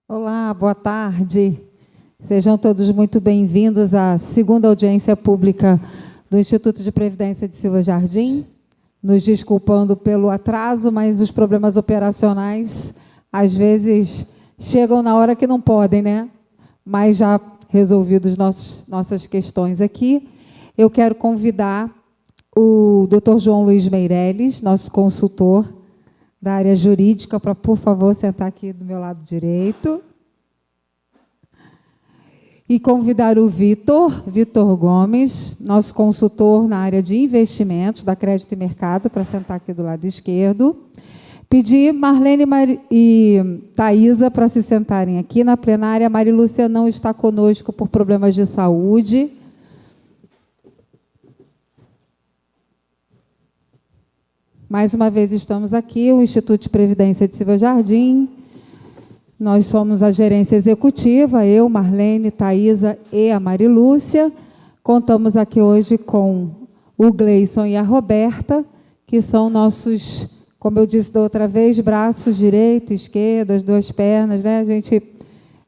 Olá, boa tarde. Sejam todos muito bem-vindos à segunda audiência pública do Instituto de Previdência de Silva Jardim. Nos desculpando pelo atraso, mas os problemas operacionais, às vezes, chegam na hora que não podem, né? Mas já resolvidos nossas questões aqui, eu quero convidar o Dr. João Luiz Meirelles, nosso consultor da área jurídica, para, por favor, sentar aqui do meu lado direito. E convidar o Vitor Gomes, nosso consultor na área de investimentos, da Crédito e Mercado, para sentar aqui do lado esquerdo. Pedir Marlene e Thaisa para se sentarem aqui na plenária. A Marilúcia não está conosco por problemas de saúde. Mais uma vez estamos aqui, o Instituto de Previdência de Silva Jardim. Nós somos a gerência executiva, eu, Marlene, Thaisa e a Marilúcia. Contamos aqui hoje com o Gleison e a Roberta, que são nossos, como eu disse da outra vez, braços direito, esquerdo, as duas pernas, né? A gente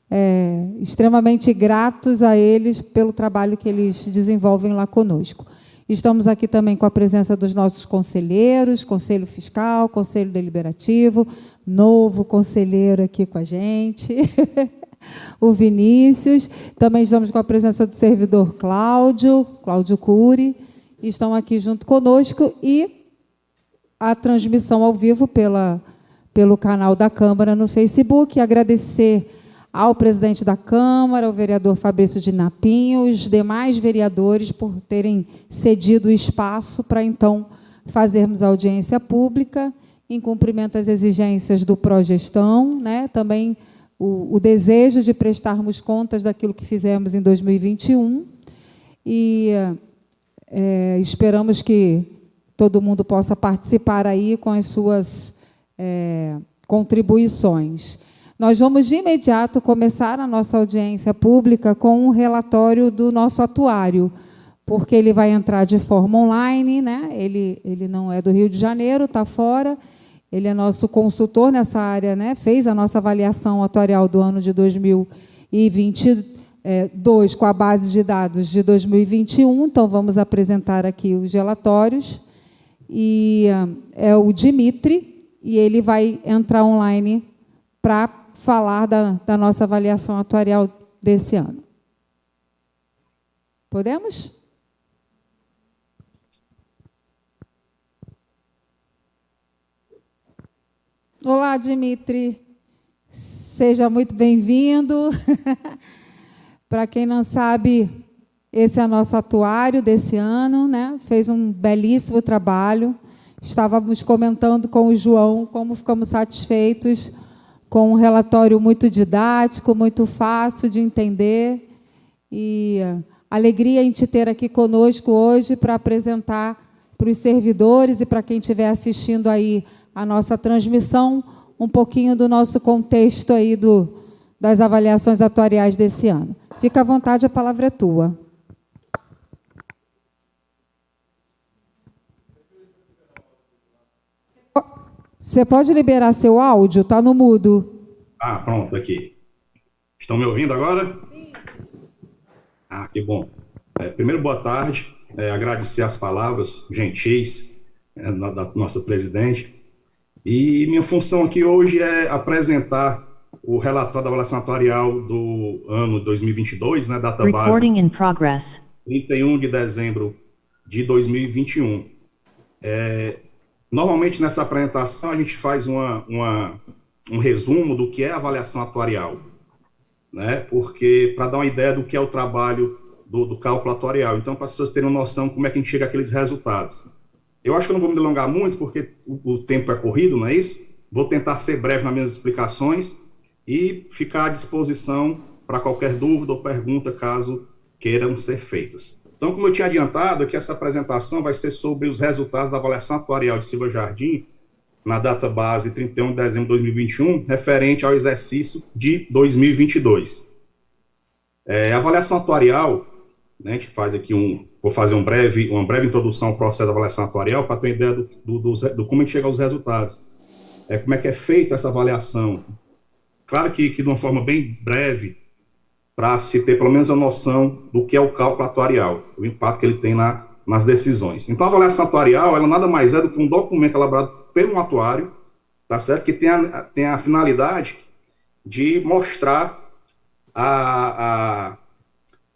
é extremamente gratos a eles pelo trabalho que eles desenvolvem lá conosco. Estamos aqui também com a presença dos nossos conselheiros, Conselho Fiscal, Conselho Deliberativo, novo conselheiro aqui com a gente, o Vinícius. Também estamos com a presença do servidor Cláudio Cury, estão aqui junto conosco, e a transmissão ao vivo pelo canal da Câmara no Facebook. Agradecer ao presidente da Câmara, ao vereador Fabrício de Napinho, os demais vereadores por terem cedido o espaço para, então, fazermos a audiência pública, em cumprimento às exigências do Progestão, né? Também o desejo de prestarmos contas daquilo que fizemos em 2021, e esperamos que todo mundo possa participar aí com as suas contribuições. Nós vamos, de imediato, começar a nossa audiência pública com um relatório do nosso atuário, porque ele vai entrar de forma online, né? Ele não é do Rio de Janeiro, está fora, ele é nosso consultor nessa área, né? Fez a nossa avaliação atuarial do ano de 2022 com a base de dados de 2021, então vamos apresentar aqui os relatórios, e é o Dimitri, e ele vai entrar online para falar da nossa avaliação atuarial desse ano. Podemos? Olá, Dimitri. Seja muito bem-vindo. Para quem não sabe, esse é o nosso atuário desse ano, né? Fez um belíssimo trabalho. Estávamos comentando com o João como ficamos satisfeitos com um relatório muito didático, muito fácil de entender, e alegria em te ter aqui conosco hoje para apresentar para os servidores e para quem estiver assistindo aí a nossa transmissão, um pouquinho do nosso contexto aí das avaliações atuariais desse ano. Fica à vontade, a palavra é tua. Você pode liberar seu áudio? Está no mudo. Ah, pronto, aqui. Estão me ouvindo agora? Sim. Ah, que bom. Primeiro, boa tarde. Agradecer as palavras gentis da nossa presidente. E minha função aqui hoje é apresentar o relatório da avaliação atuarial do ano 2022, né, data base Recording in progress. 31 de dezembro de 2021. Normalmente, nessa apresentação, a gente faz um resumo do que é a avaliação atuarial, né? Porque, para dar uma ideia do que é o trabalho do cálculo atuarial. Então, para as pessoas terem uma noção de como é que a gente chega àqueles resultados. Eu acho que eu não vou me delongar muito, porque o tempo é corrido, não é isso? Vou tentar ser breve nas minhas explicações e ficar à disposição para qualquer dúvida ou pergunta, caso queiram ser feitas. Então, como eu tinha adiantado, aqui essa apresentação vai ser sobre os resultados da avaliação atuarial de Silva Jardim, na data base 31 de dezembro de 2021, referente ao exercício de 2022. A avaliação atuarial, né, a gente faz aqui vou fazer uma breve introdução ao processo de avaliação atuarial para ter uma ideia do como a gente chega aos resultados. Como é que é feita essa avaliação. Claro que de uma forma bem breve, para se ter pelo menos a noção do que é o cálculo atuarial, o impacto que ele tem nas decisões. Então, a avaliação atuarial, ela nada mais é do que um documento elaborado pelo atuário, tá certo? Que tem a finalidade de mostrar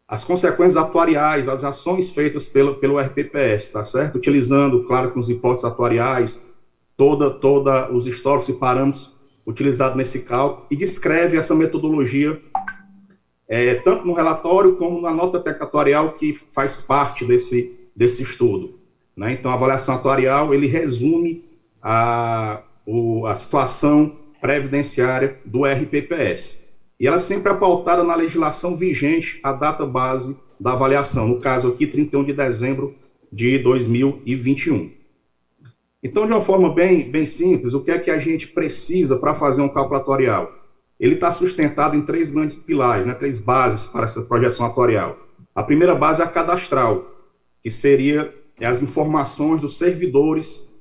as consequências atuariais, as ações feitas pelo RPPS, tá certo? Utilizando, claro, com as hipóteses atuariais, toda os históricos e parâmetros utilizados nesse cálculo, e descreve essa metodologia tanto no relatório como na nota técnica atuarial que faz parte desse estudo, né? Então, a avaliação atuarial, ele resume a situação previdenciária do RPPS. E ela sempre é pautada na legislação vigente, a data base da avaliação, no caso aqui, 31 de dezembro de 2021. Então, de uma forma bem simples, o que é que a gente precisa para fazer um cálculo atuarial? Ele está sustentado em 3 grandes pilares, né, 3 bases para essa projeção atuarial. A primeira base é a cadastral, que seria as informações dos servidores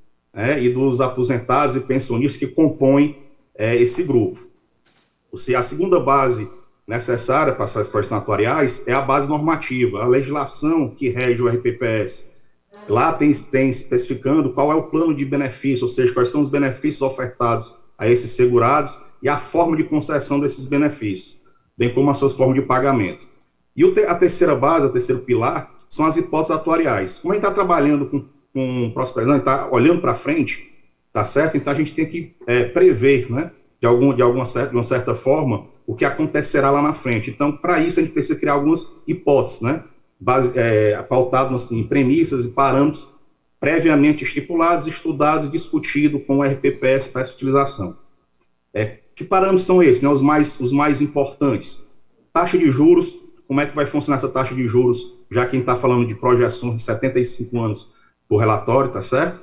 e dos aposentados e pensionistas que compõem esse grupo. A segunda base necessária para essas projeções atuariais é a base normativa, a legislação que rege o RPPS. Lá tem especificando qual é o plano de benefício, ou seja, quais são os benefícios ofertados a esses segurados e a forma de concessão desses benefícios, bem como a sua forma de pagamento. E a terceira base, o terceiro pilar, são as hipóteses atuariais. Como a gente está trabalhando com prosperidade, está olhando para frente, tá certo? Então a gente tem que prever, né, de uma certa forma, o que acontecerá lá na frente. Então, para isso, a gente precisa criar algumas hipóteses, né, pautadas em premissas e parâmetros previamente estipulados, estudados e discutidos com o RPPS para essa utilização. Que parâmetros são esses, né, os mais importantes? Taxa de juros, como é que vai funcionar essa taxa de juros, já que a gente está falando de projeções de 75 anos por relatório, tá certo?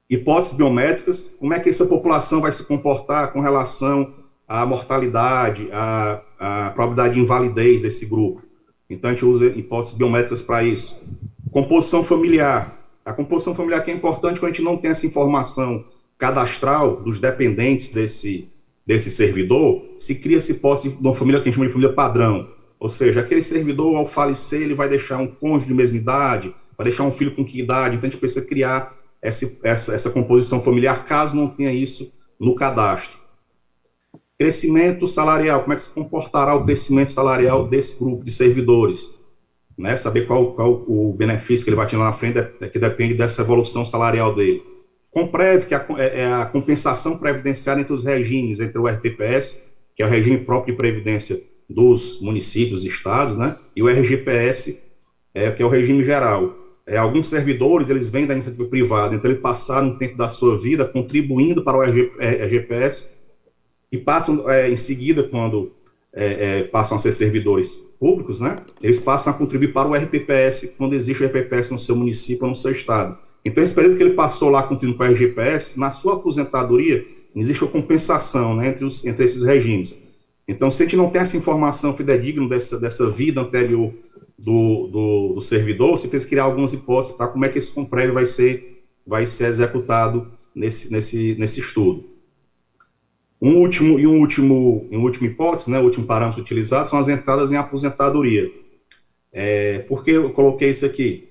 Hipóteses biométricas, como é que essa população vai se comportar com relação à mortalidade, à probabilidade de invalidez desse grupo. Então, a gente usa hipóteses biométricas para isso. Composição familiar. A composição familiar que é importante quando a gente não tem essa informação cadastral dos dependentes desse servidor, se cria essa hipótese de uma família que a gente chama de família padrão. Ou seja, aquele servidor, ao falecer, ele vai deixar um cônjuge de mesma idade, vai deixar um filho com que idade, então a gente precisa criar essa composição familiar, caso não tenha isso no cadastro. Crescimento salarial, como é que se comportará o crescimento salarial desse grupo de servidores? Né? Saber qual o benefício que ele vai ter lá na frente, que depende dessa evolução salarial dele. Comprev, que é a compensação previdenciária entre os regimes, entre o RPPS, que é o regime próprio de previdência dos municípios e estados, né? E o RGPS, que é o regime geral. Alguns servidores, eles vêm da iniciativa privada, então eles passaram um tempo da sua vida contribuindo para o RGPS e passam, em seguida, quando passam a ser servidores públicos, né? Eles passam a contribuir para o RPPS, quando existe o RPPS no seu município ou no seu estado. Então, esse período que ele passou lá contribuindo para o RGPS, na sua aposentadoria, existe uma compensação, né, entre esses regimes. Então, se a gente não tem essa informação fidedigna dessa vida anterior do servidor, você precisa criar algumas hipóteses para como é que esse Comprev vai ser executado nesse estudo. Uma última hipótese, né, o último parâmetro utilizado, são as entradas em aposentadoria. Por que eu coloquei isso aqui?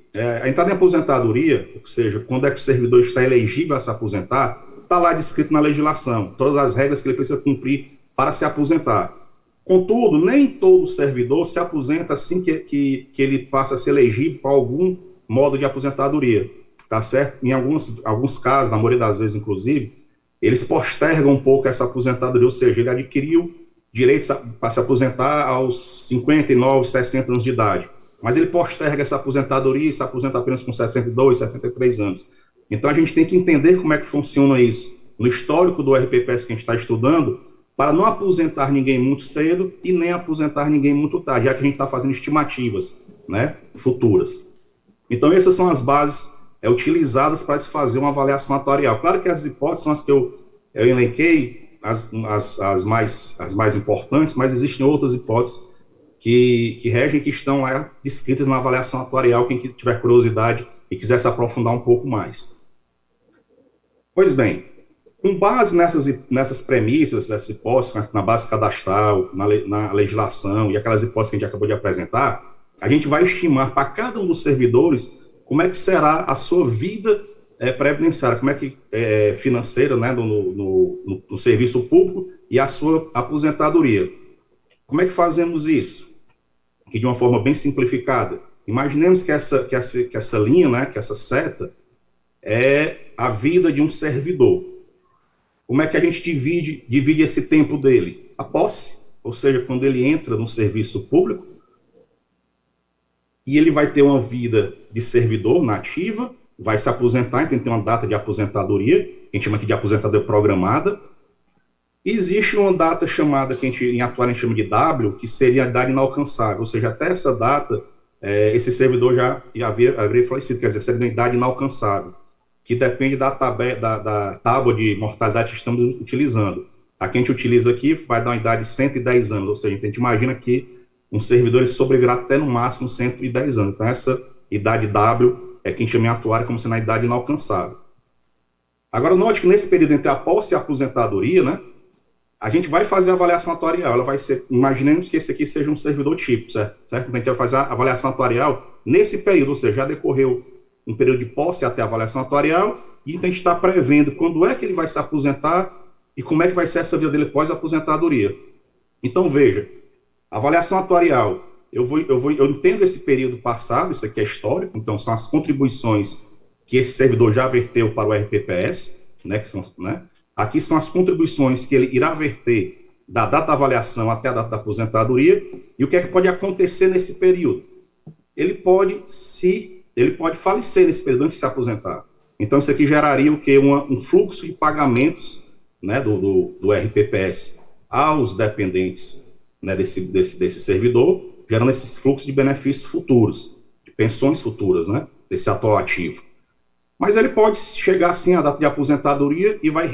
A entrada em aposentadoria, ou seja, quando é que o servidor está elegível a se aposentar, está lá descrito na legislação, todas as regras que ele precisa cumprir para se aposentar. Contudo, nem todo servidor se aposenta assim que ele passa a ser elegível para algum modo de aposentadoria, tá certo? Em alguns casos, na maioria das vezes, inclusive, eles postergam um pouco essa aposentadoria, ou seja, ele adquiriu direito para se aposentar aos 59, 60 anos de idade, mas ele posterga essa aposentadoria e se aposenta apenas com 62, 63 anos. Então, a gente tem que entender como é que funciona isso no histórico do RPPS que a gente está estudando, para não aposentar ninguém muito cedo e nem aposentar ninguém muito tarde, já que a gente está fazendo estimativas, né, futuras. Então, essas são as bases utilizadas para se fazer uma avaliação atuarial. Claro que as hipóteses são as que eu elenquei, as mais importantes, mas existem outras hipóteses que regem, que estão descritas na avaliação atuarial, quem tiver curiosidade e quiser se aprofundar um pouco mais. Pois bem, Com base nessas premissas, essas hipóteses, na base cadastral, na legislação e aquelas hipóteses que a gente acabou de apresentar, a gente vai estimar para cada um dos servidores como é que será a sua vida previdenciária, como é que financeira, né, no serviço público e a sua aposentadoria. Como é que fazemos isso? Aqui de uma forma bem simplificada. Imaginemos que essa linha, né, que essa seta é a vida de um servidor. Como é que a gente divide esse tempo dele? A posse, ou seja, quando ele entra no serviço público, e ele vai ter uma vida de servidor nativa, vai se aposentar, então tem uma data de aposentadoria, que a gente chama aqui de aposentadoria programada. E existe uma data chamada, que em atual a gente chama de W, que seria a idade inalcançável, ou seja, até essa data, esse servidor já havia falecido, quer dizer, seria uma idade inalcançável, que depende da tábua de mortalidade que estamos utilizando. A que a gente utiliza aqui vai dar uma idade de 110 anos, ou seja, a gente imagina que um servidor ele sobreviverá até no máximo 110 anos. Então, essa idade W é que a gente chama em atuária como sendo a idade inalcançável. Agora, note que nesse período entre a posse e a aposentadoria, né, a gente vai fazer a avaliação atuarial. Ela vai ser, imaginemos que esse aqui seja um servidor tipo, certo? Então, a gente vai fazer a avaliação atuarial nesse período, ou seja, já decorreu um período de posse até a avaliação atuarial, e então a gente está prevendo quando é que ele vai se aposentar e como é que vai ser essa vida dele pós-aposentadoria. Então, veja, a avaliação atuarial, eu entendo esse período passado, isso aqui é histórico, então são as contribuições que esse servidor já verteu para o RPPS, né, aqui são as contribuições que ele irá verter da data da avaliação até a data da aposentadoria, e o que é que pode acontecer nesse período? Ele pode falecer nesse período antes de se aposentar. Então, isso aqui geraria o quê? Um fluxo de pagamentos, né, do RPPS aos dependentes, né, desse servidor, gerando esses fluxos de benefícios futuros, de pensões futuras, né, desse atual ativo. Mas ele pode chegar, assim, à data de aposentadoria e vai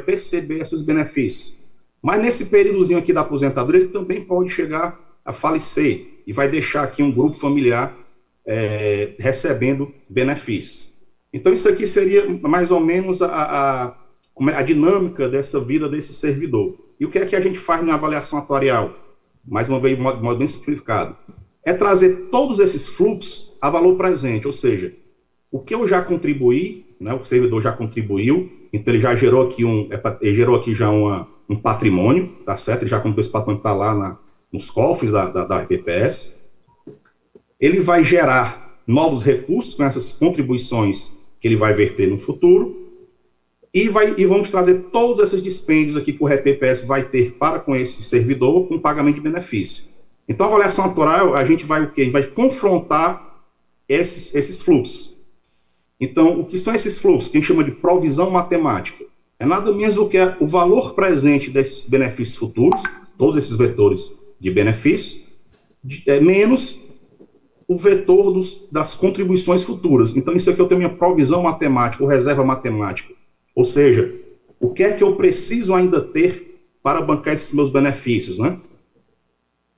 perceber esses benefícios. Mas nesse períodozinho aqui da aposentadoria, ele também pode chegar a falecer e vai deixar aqui um grupo familiar recebendo benefícios. Então, isso aqui seria mais ou menos a dinâmica dessa vida desse servidor. E o que é que a gente faz na avaliação atuarial? Mais uma vez, de modo bem simplificado. É trazer todos esses fluxos a valor presente, ou seja, o que eu já contribuí, né, o servidor já contribuiu, então ele já gerou aqui já um patrimônio, tá certo? Ele já comprou esse patrimônio, está lá nos cofres da RPPS. Ele vai gerar novos recursos com essas contribuições que ele vai verter no futuro, e vamos trazer todos esses dispêndios aqui que o RPPS vai ter para com esse servidor com pagamento de benefício. Então, a avaliação atuarial, a gente vai o quê? A gente vai confrontar esses fluxos. Então, o que são esses fluxos? Que a gente chama de provisão matemática. É nada menos do que o valor presente desses benefícios futuros, todos esses vetores de benefícios, menos o vetor das contribuições futuras. Então, isso aqui eu tenho minha provisão matemática, ou reserva matemática. Ou seja, o que é que eu preciso ainda ter para bancar esses meus benefícios, né?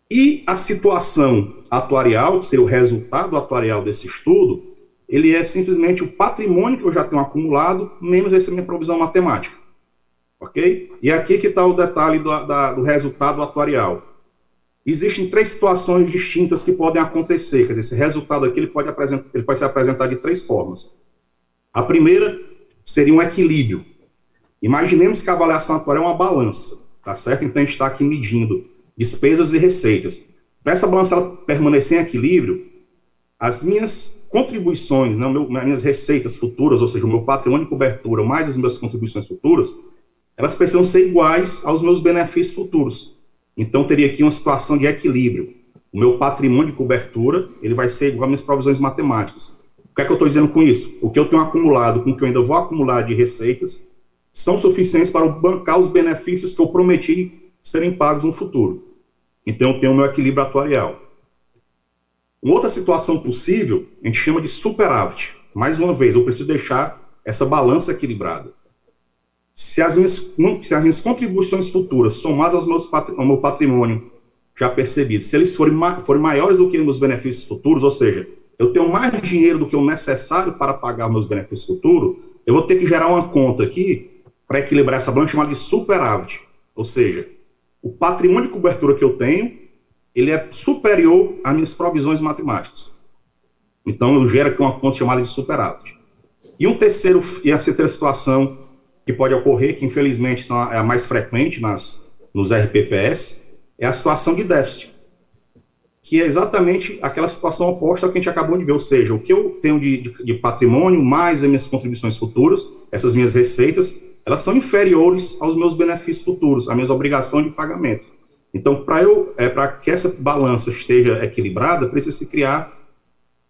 E a situação atuarial, que seria o resultado atuarial desse estudo, ele é simplesmente o patrimônio que eu já tenho acumulado, menos essa minha provisão matemática. Ok? E aqui que está o detalhe do resultado atuarial. Existem 3 situações distintas que podem acontecer. Quer dizer, esse resultado aqui ele pode ser apresentado de 3 formas. A primeira seria um equilíbrio. Imaginemos que a avaliação atuarial é uma balança, tá certo? Então a gente está aqui medindo despesas e receitas. Para essa balança ela permanecer em equilíbrio, as minhas contribuições, né, minhas receitas futuras, ou seja, o meu patrimônio de cobertura mais as minhas contribuições futuras, elas precisam ser iguais aos meus benefícios futuros. Então, teria aqui uma situação de equilíbrio. O meu patrimônio de cobertura ele vai ser igual às minhas provisões matemáticas. O que é que eu estou dizendo com isso? O que eu tenho acumulado com o que eu ainda vou acumular de receitas são suficientes para bancar os benefícios que eu prometi serem pagos no futuro. Então, eu tenho o meu equilíbrio atuarial. Uma outra situação possível, a gente chama de superávit. Mais uma vez, eu preciso deixar essa balança equilibrada. Se as minhas contribuições futuras, somadas ao meu patrimônio já percebido, se eles forem maiores do que meus benefícios futuros, ou seja, eu tenho mais dinheiro do que o necessário para pagar meus benefícios futuros, eu vou ter que gerar uma conta aqui para equilibrar essa balança chamada de superávit. Ou seja, o patrimônio de cobertura que eu tenho, ele é superior às minhas provisões matemáticas. Então, eu gero aqui uma conta chamada de superávit. E a terceira situação que pode ocorrer, que infelizmente é a mais frequente nos RPPS, é a situação de déficit, que é exatamente aquela situação oposta ao que a gente acabou de ver, ou seja, o que eu tenho de patrimônio, mais as minhas contribuições futuras, essas minhas receitas, elas são inferiores aos meus benefícios futuros, às minhas obrigações de pagamento. Então, para que essa balança esteja equilibrada, precisa se criar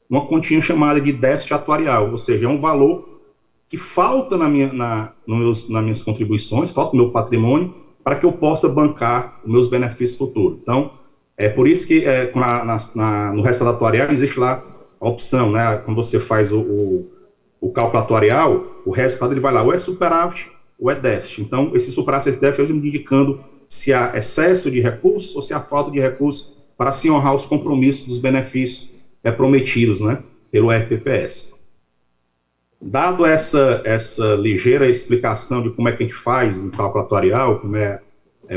uma continha chamada de déficit atuarial, ou seja, é um valor que falta nas minhas contribuições, falta no meu patrimônio, para que eu possa bancar os meus benefícios futuros. Então, é por isso que no resultado atuarial existe lá a opção, né? Quando você faz o cálculo atuarial, o resultado ele vai lá, ou é superávit ou é déficit. Então, esse superávit e déficit me indicando se há excesso de recursos ou se há falta de recursos para se honrar os compromissos dos benefícios prometidos, né, pelo RPPS. Dado essa ligeira explicação de como é que a gente faz no cálculo atuarial, como é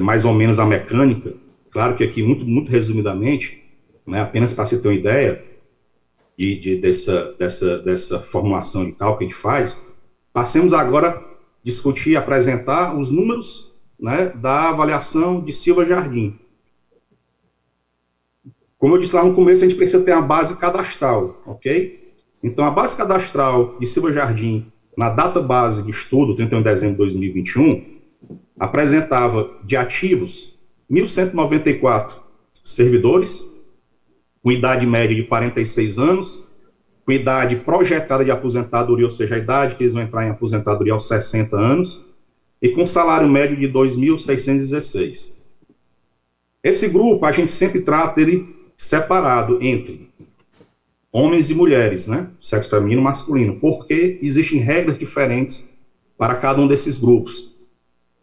mais ou menos a mecânica, claro que aqui muito, muito resumidamente, né, apenas para você ter uma ideia dessa formulação de cálculo que a gente faz, passemos agora a discutir e apresentar os números, né, da avaliação de Silva Jardim. Como eu disse lá no começo, a gente precisa ter uma base cadastral, ok? Então, a base cadastral de Silva Jardim, na data base de estudo, 31 de dezembro de 2021, apresentava de ativos 1.194 servidores, com idade média de 46 anos, com idade projetada de aposentadoria, ou seja, a idade que eles vão entrar em aposentadoria aos 60 anos, e com salário médio de 2.616. Esse grupo, a gente sempre trata ele separado entre homens e mulheres, né? Sexo feminino e masculino, porque existem regras diferentes para cada um desses grupos.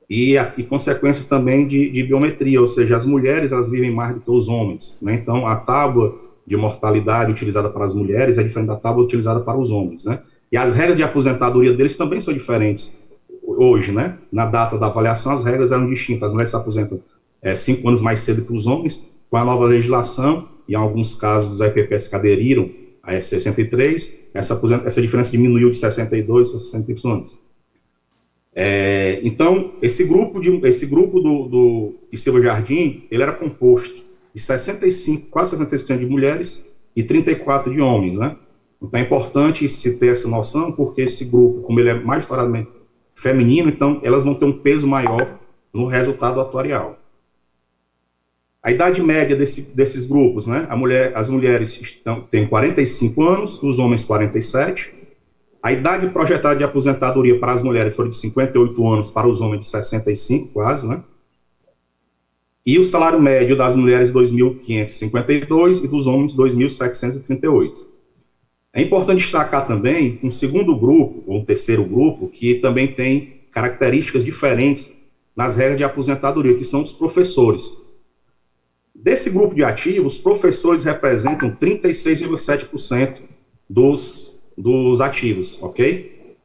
E consequências também de biometria, ou seja, as mulheres elas vivem mais do que os homens, né? Então, a tábua de mortalidade utilizada para as mulheres é diferente da tábua utilizada para os homens, né? E as regras de aposentadoria deles também são diferentes hoje, né? Na data da avaliação, as regras eram distintas. As mulheres se aposentam 5 anos mais cedo que os homens. Com a nova legislação, e em alguns casos os RPPS que aderiram a S63, essa diferença diminuiu de 62 para 65 anos. Então, esse grupo de Silva Jardim, ele era composto de 65, quase 66% de mulheres e 34% de homens, né? Então, é importante se ter essa noção, porque esse grupo, como ele é majoritariamente feminino, então, elas vão ter um peso maior no resultado atuarial. A idade média desses grupos, né? As mulheres têm 45 anos, os homens 47. A idade projetada de aposentadoria para as mulheres foi de 58 anos, para os homens de 65, quase, né? E o salário médio das mulheres 2.552 e dos homens 2.738. É importante destacar também um segundo grupo, ou um terceiro grupo, que também tem características diferentes nas regras de aposentadoria, que são os professores. Desse grupo de ativos, os professores representam 36,7% dos ativos, ok?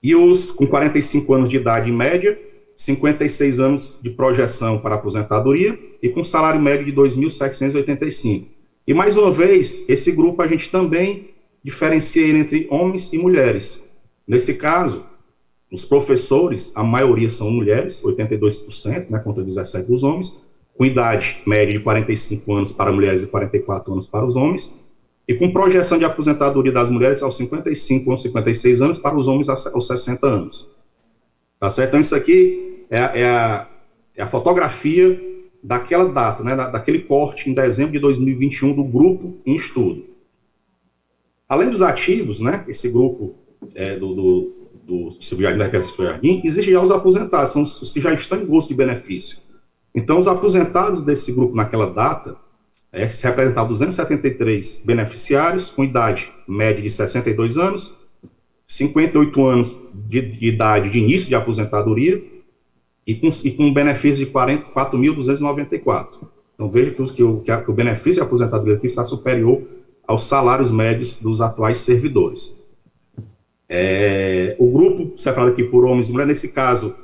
E os com 45 anos de idade em média, 56 anos de projeção para aposentadoria e com salário médio de 2.785. E, mais uma vez, esse grupo a gente também diferencia ele entre homens e mulheres. Nesse caso, os professores, a maioria são mulheres, 82%, né, contra 17% dos homens, com idade média de 45 anos para mulheres e 44 anos para os homens, e com projeção de aposentadoria das mulheres aos 55 ou 56 anos, para os homens aos 60 anos. Tá certo? Então, isso aqui é a fotografia daquela data, né, daquele corte em dezembro de 2021 do grupo em estudo. Além dos ativos, né, esse grupo do Silva Jardim, existem já os aposentados, são os que já estão em gozo de benefício. Então, os aposentados desse grupo naquela data, se representavam 273 beneficiários, com idade média de 62 anos, 58 anos de idade de início de aposentadoria, e com um benefício de 4.294. Então, veja que o benefício de aposentadoria aqui está superior aos salários médios dos atuais servidores. O grupo separado aqui por homens e mulheres, nesse caso,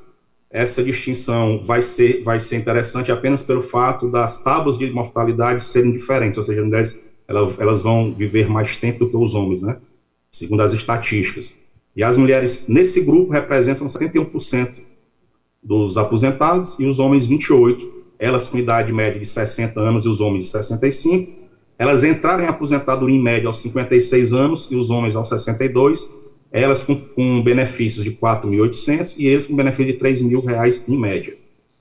essa distinção vai ser interessante apenas pelo fato das tábuas de mortalidade serem diferentes, ou seja, as mulheres elas vão viver mais tempo do que os homens, né? Segundo as estatísticas. E as mulheres nesse grupo representam 71% dos aposentados e os homens 28%, elas com idade média de 60 anos e os homens de 65. Elas entraram em aposentadoria em média aos 56 anos e os homens aos 62, elas com benefícios de 4.800 e eles com benefício de R$3.000 em média,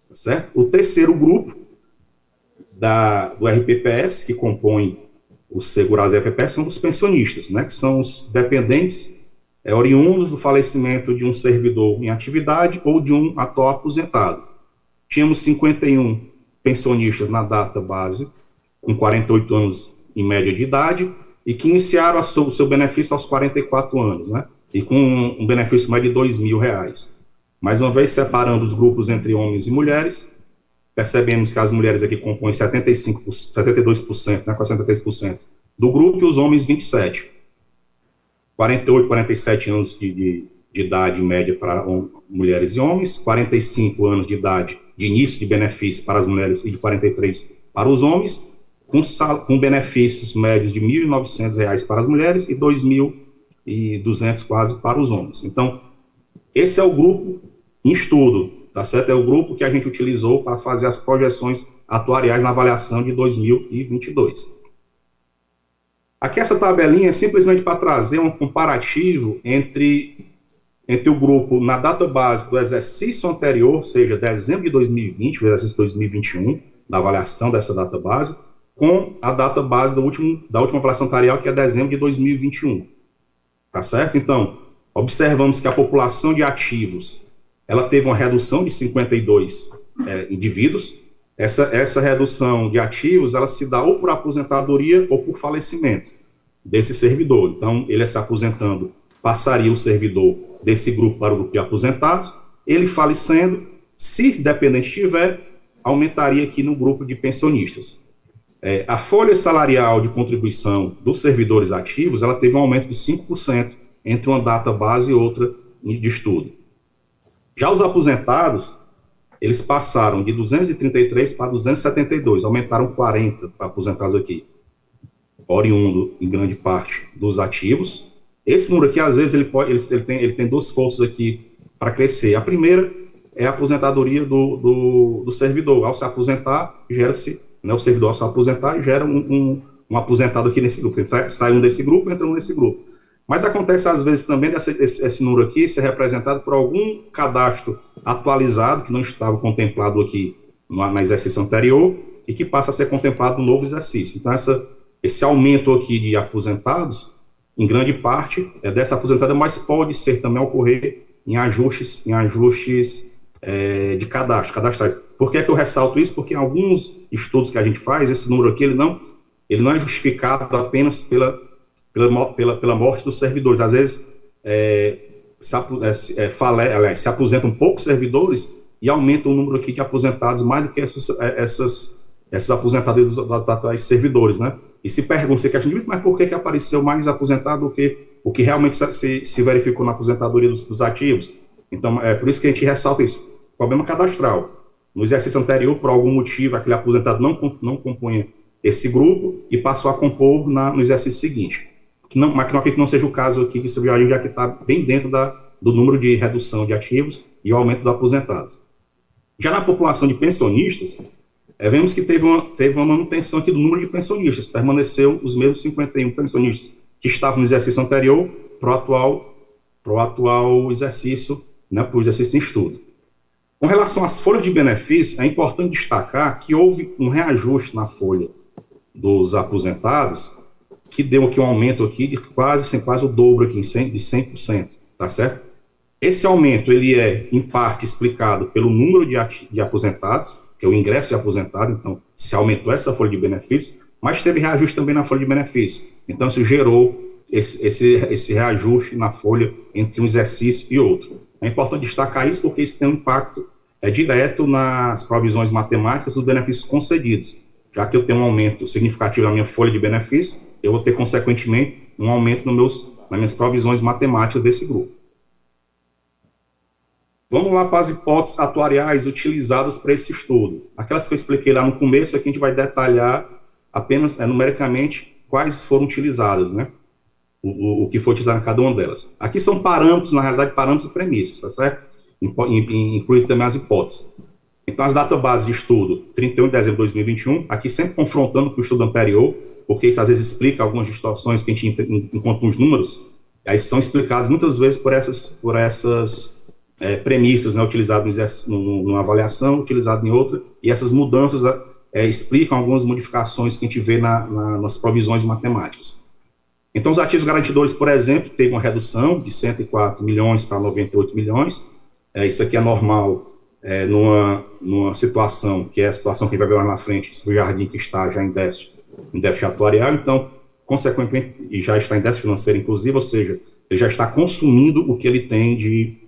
tá certo? O terceiro grupo do RPPS, que compõe os segurados do RPPS, são os pensionistas, né, que são os dependentes oriundos do falecimento de um servidor em atividade ou de um atual aposentado. Tínhamos 51 pensionistas na data base, com 48 anos em média de idade, e que iniciaram o seu benefício aos 44 anos, né? E com um benefício mais de R$2.000. Mais uma vez, separando os grupos entre homens e mulheres, percebemos que as mulheres aqui compõem 72%, né, com 73% do grupo, e os homens 27%. 48, 47 anos de idade média para mulheres e homens, 45 anos de idade de início de benefício para as mulheres e de 43 para os homens, com benefícios médios de R$1.900 para as mulheres e R$2.200 quase para os homens. Então, esse é o grupo em estudo, tá certo? É o grupo que a gente utilizou para fazer as projeções atuariais na avaliação de 2022. Aqui essa tabelinha é simplesmente para trazer um comparativo entre o grupo na data base do exercício anterior, ou seja, dezembro de 2020, o exercício 2021, da avaliação dessa data base, com a data base da última avaliação atuarial, que é dezembro de 2021. Tá certo? Então, observamos que a população de ativos, ela teve uma redução de 52 indivíduos. Essa redução de ativos, ela se dá ou por aposentadoria ou por falecimento desse servidor. Então, ele se aposentando, passaria o servidor desse grupo para o grupo de aposentados. Ele falecendo, se dependente tiver, aumentaria aqui no grupo de pensionistas. A folha salarial de contribuição dos servidores ativos, ela teve um aumento de 5% entre uma data base e outra de estudo. Já os aposentados, eles passaram de 233 para 272, aumentaram 40 para aposentados aqui, oriundo em grande parte dos ativos. Esse número aqui, às vezes, ele tem duas forças aqui para crescer. A primeira é a aposentadoria do servidor. Ao se aposentar, gera-se, né, o servidor ao se aposentar, gera um aposentado aqui nesse grupo. Sai um desse grupo, entra um nesse grupo. Mas acontece, às vezes, também esse número aqui ser representado por algum cadastro atualizado, que não estava contemplado aqui na exercício anterior, e que passa a ser contemplado no novo exercício. Então, esse aumento aqui de aposentados, em grande parte, é dessa aposentada, mas pode ser também ocorrer em ajustes de cadastrais. Por que é que eu ressalto isso? Porque em alguns estudos que a gente faz, esse número aqui, ele não é justificado apenas pela morte dos servidores. Às vezes, se aposentam poucos servidores e aumenta o número aqui de aposentados mais do que essas aposentadorias dos atuais servidores, né? E se pergunta, você quer mas por que apareceu mais aposentado do que o que realmente se verificou na aposentadoria dos ativos? Então, é por isso que a gente ressalta isso. Problema cadastral. No exercício anterior, por algum motivo, aquele aposentado não compunha esse grupo e passou a compor no exercício seguinte. Mas que não seja o caso aqui de Silvio, já que está bem dentro do número de redução de ativos e o aumento dos aposentados. Já na população de pensionistas, vemos que teve uma manutenção aqui do número de pensionistas, permaneceu os mesmos 51 pensionistas que estavam no exercício anterior para o atual exercício, né, para o exercício em estudo. Com relação às folhas de benefício, é importante destacar que houve um reajuste na folha dos aposentados, que deu aqui um aumento aqui de quase o dobro aqui, de 100%, tá certo? Esse aumento, ele é, em parte, explicado pelo número de aposentados, que é o ingresso de aposentado, então, se aumentou essa folha de benefício, mas teve reajuste também na folha de benefício. Então, isso gerou esse reajuste na folha entre um exercício e outro. É importante destacar isso porque isso tem um impacto direto nas provisões matemáticas dos benefícios concedidos. Já que eu tenho um aumento significativo na minha folha de benefício, eu vou ter, consequentemente, um aumento nas minhas provisões matemáticas desse grupo. Vamos lá para as hipóteses atuariais utilizadas para esse estudo. Aquelas que eu expliquei lá no começo, aqui a gente vai detalhar apenas numericamente quais foram utilizadas, né? O que foi utilizado em cada uma delas. Aqui são parâmetros, na realidade, parâmetros e premissas, tá certo? Inclui também as hipóteses. Então, as databases de estudo, 31 de dezembro de 2021, aqui sempre confrontando com o estudo anterior, porque isso às vezes explica algumas distorções que a gente encontra nos números, aí são explicadas muitas vezes por essas premissas, né, utilizadas numa avaliação, utilizadas em outra, e essas mudanças explicam algumas modificações que a gente vê nas provisões matemáticas. Então, os ativos garantidores, por exemplo, teve uma redução de 104 milhões para 98 milhões. Isso aqui é normal numa situação, que é a situação que a gente vai ver lá na frente, o Jardim que está já em déficit atuarial, então, consequentemente, e já está em déficit financeiro, inclusive, ou seja, ele já está consumindo o que ele tem de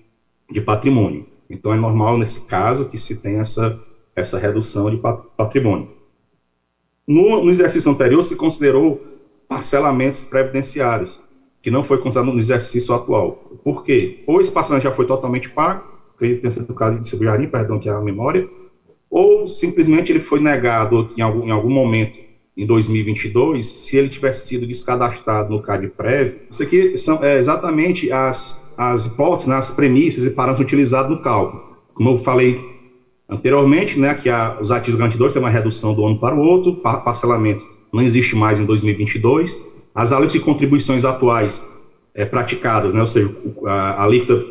patrimônio. Então, é normal, nesse caso, que se tenha essa redução de patrimônio. No exercício anterior, se considerou parcelamentos previdenciários, que não foi considerado no exercício atual. Por quê? Ou esse parcelamento já foi totalmente pago, acredito que tenha sido o caso de Silvio Jardim, perdão, que é a memória, ou simplesmente ele foi negado em algum momento em 2022, se ele tivesse sido descadastrado no CadPrev. Isso aqui são exatamente as hipóteses, né, as premissas e parâmetros utilizados no cálculo. Como eu falei anteriormente, né, que os ativos garantidores têm uma redução do ano para o outro, parcelamento não existe mais em 2022. As alíquotas de contribuições atuais praticadas, né, ou seja, a alíquota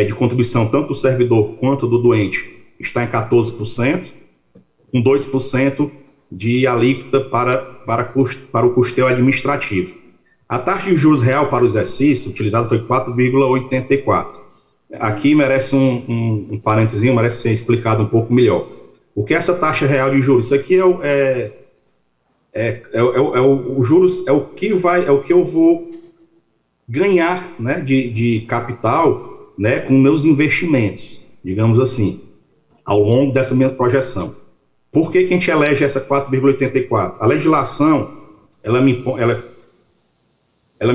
de contribuição tanto do servidor quanto do doente está em 14%, com 2% de alíquota para o custeio administrativo. A taxa de juros real para o exercício utilizado foi 4,84. Aqui merece um parênteses, merece ser explicado um pouco melhor. O que é essa taxa real de juros? Isso aqui o juros, é o que eu vou ganhar, né, de capital, né, com meus investimentos, digamos assim, ao longo dessa minha projeção. Por que a gente elege essa 4,84? A legislação, ela me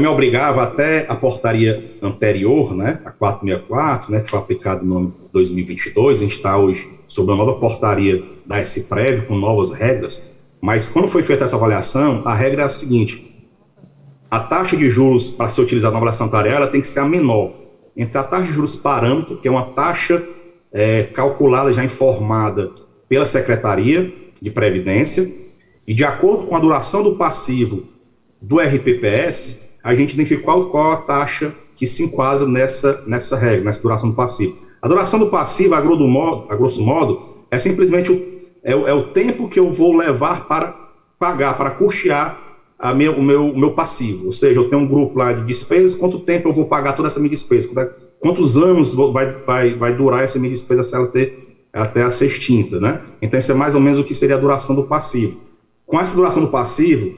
obrigava até a portaria anterior, né, a 464, né, que foi aplicada no ano de 2022, a gente está hoje sob a nova portaria da SPREV, com novas regras. Mas quando foi feita essa avaliação, a regra é a seguinte: a taxa de juros para ser utilizada na avaliação atuarial, ela tem que ser a menor entre a taxa de juros parâmetro, que é uma taxa calculada, já informada pela Secretaria de Previdência, e de acordo com a duração do passivo do RPPS, a gente identifica qual a taxa que se enquadra nessa regra, nessa duração do passivo. A duração do passivo, a grosso modo, é simplesmente o tempo que eu vou levar para pagar, para custear o meu passivo. Ou seja, eu tenho um grupo lá de despesas, quanto tempo eu vou pagar toda essa minha despesa, quantos anos vai durar essa minha despesa se ela até ela ser extinta, né? Então, isso é mais ou menos o que seria a duração do passivo. Com essa duração do passivo,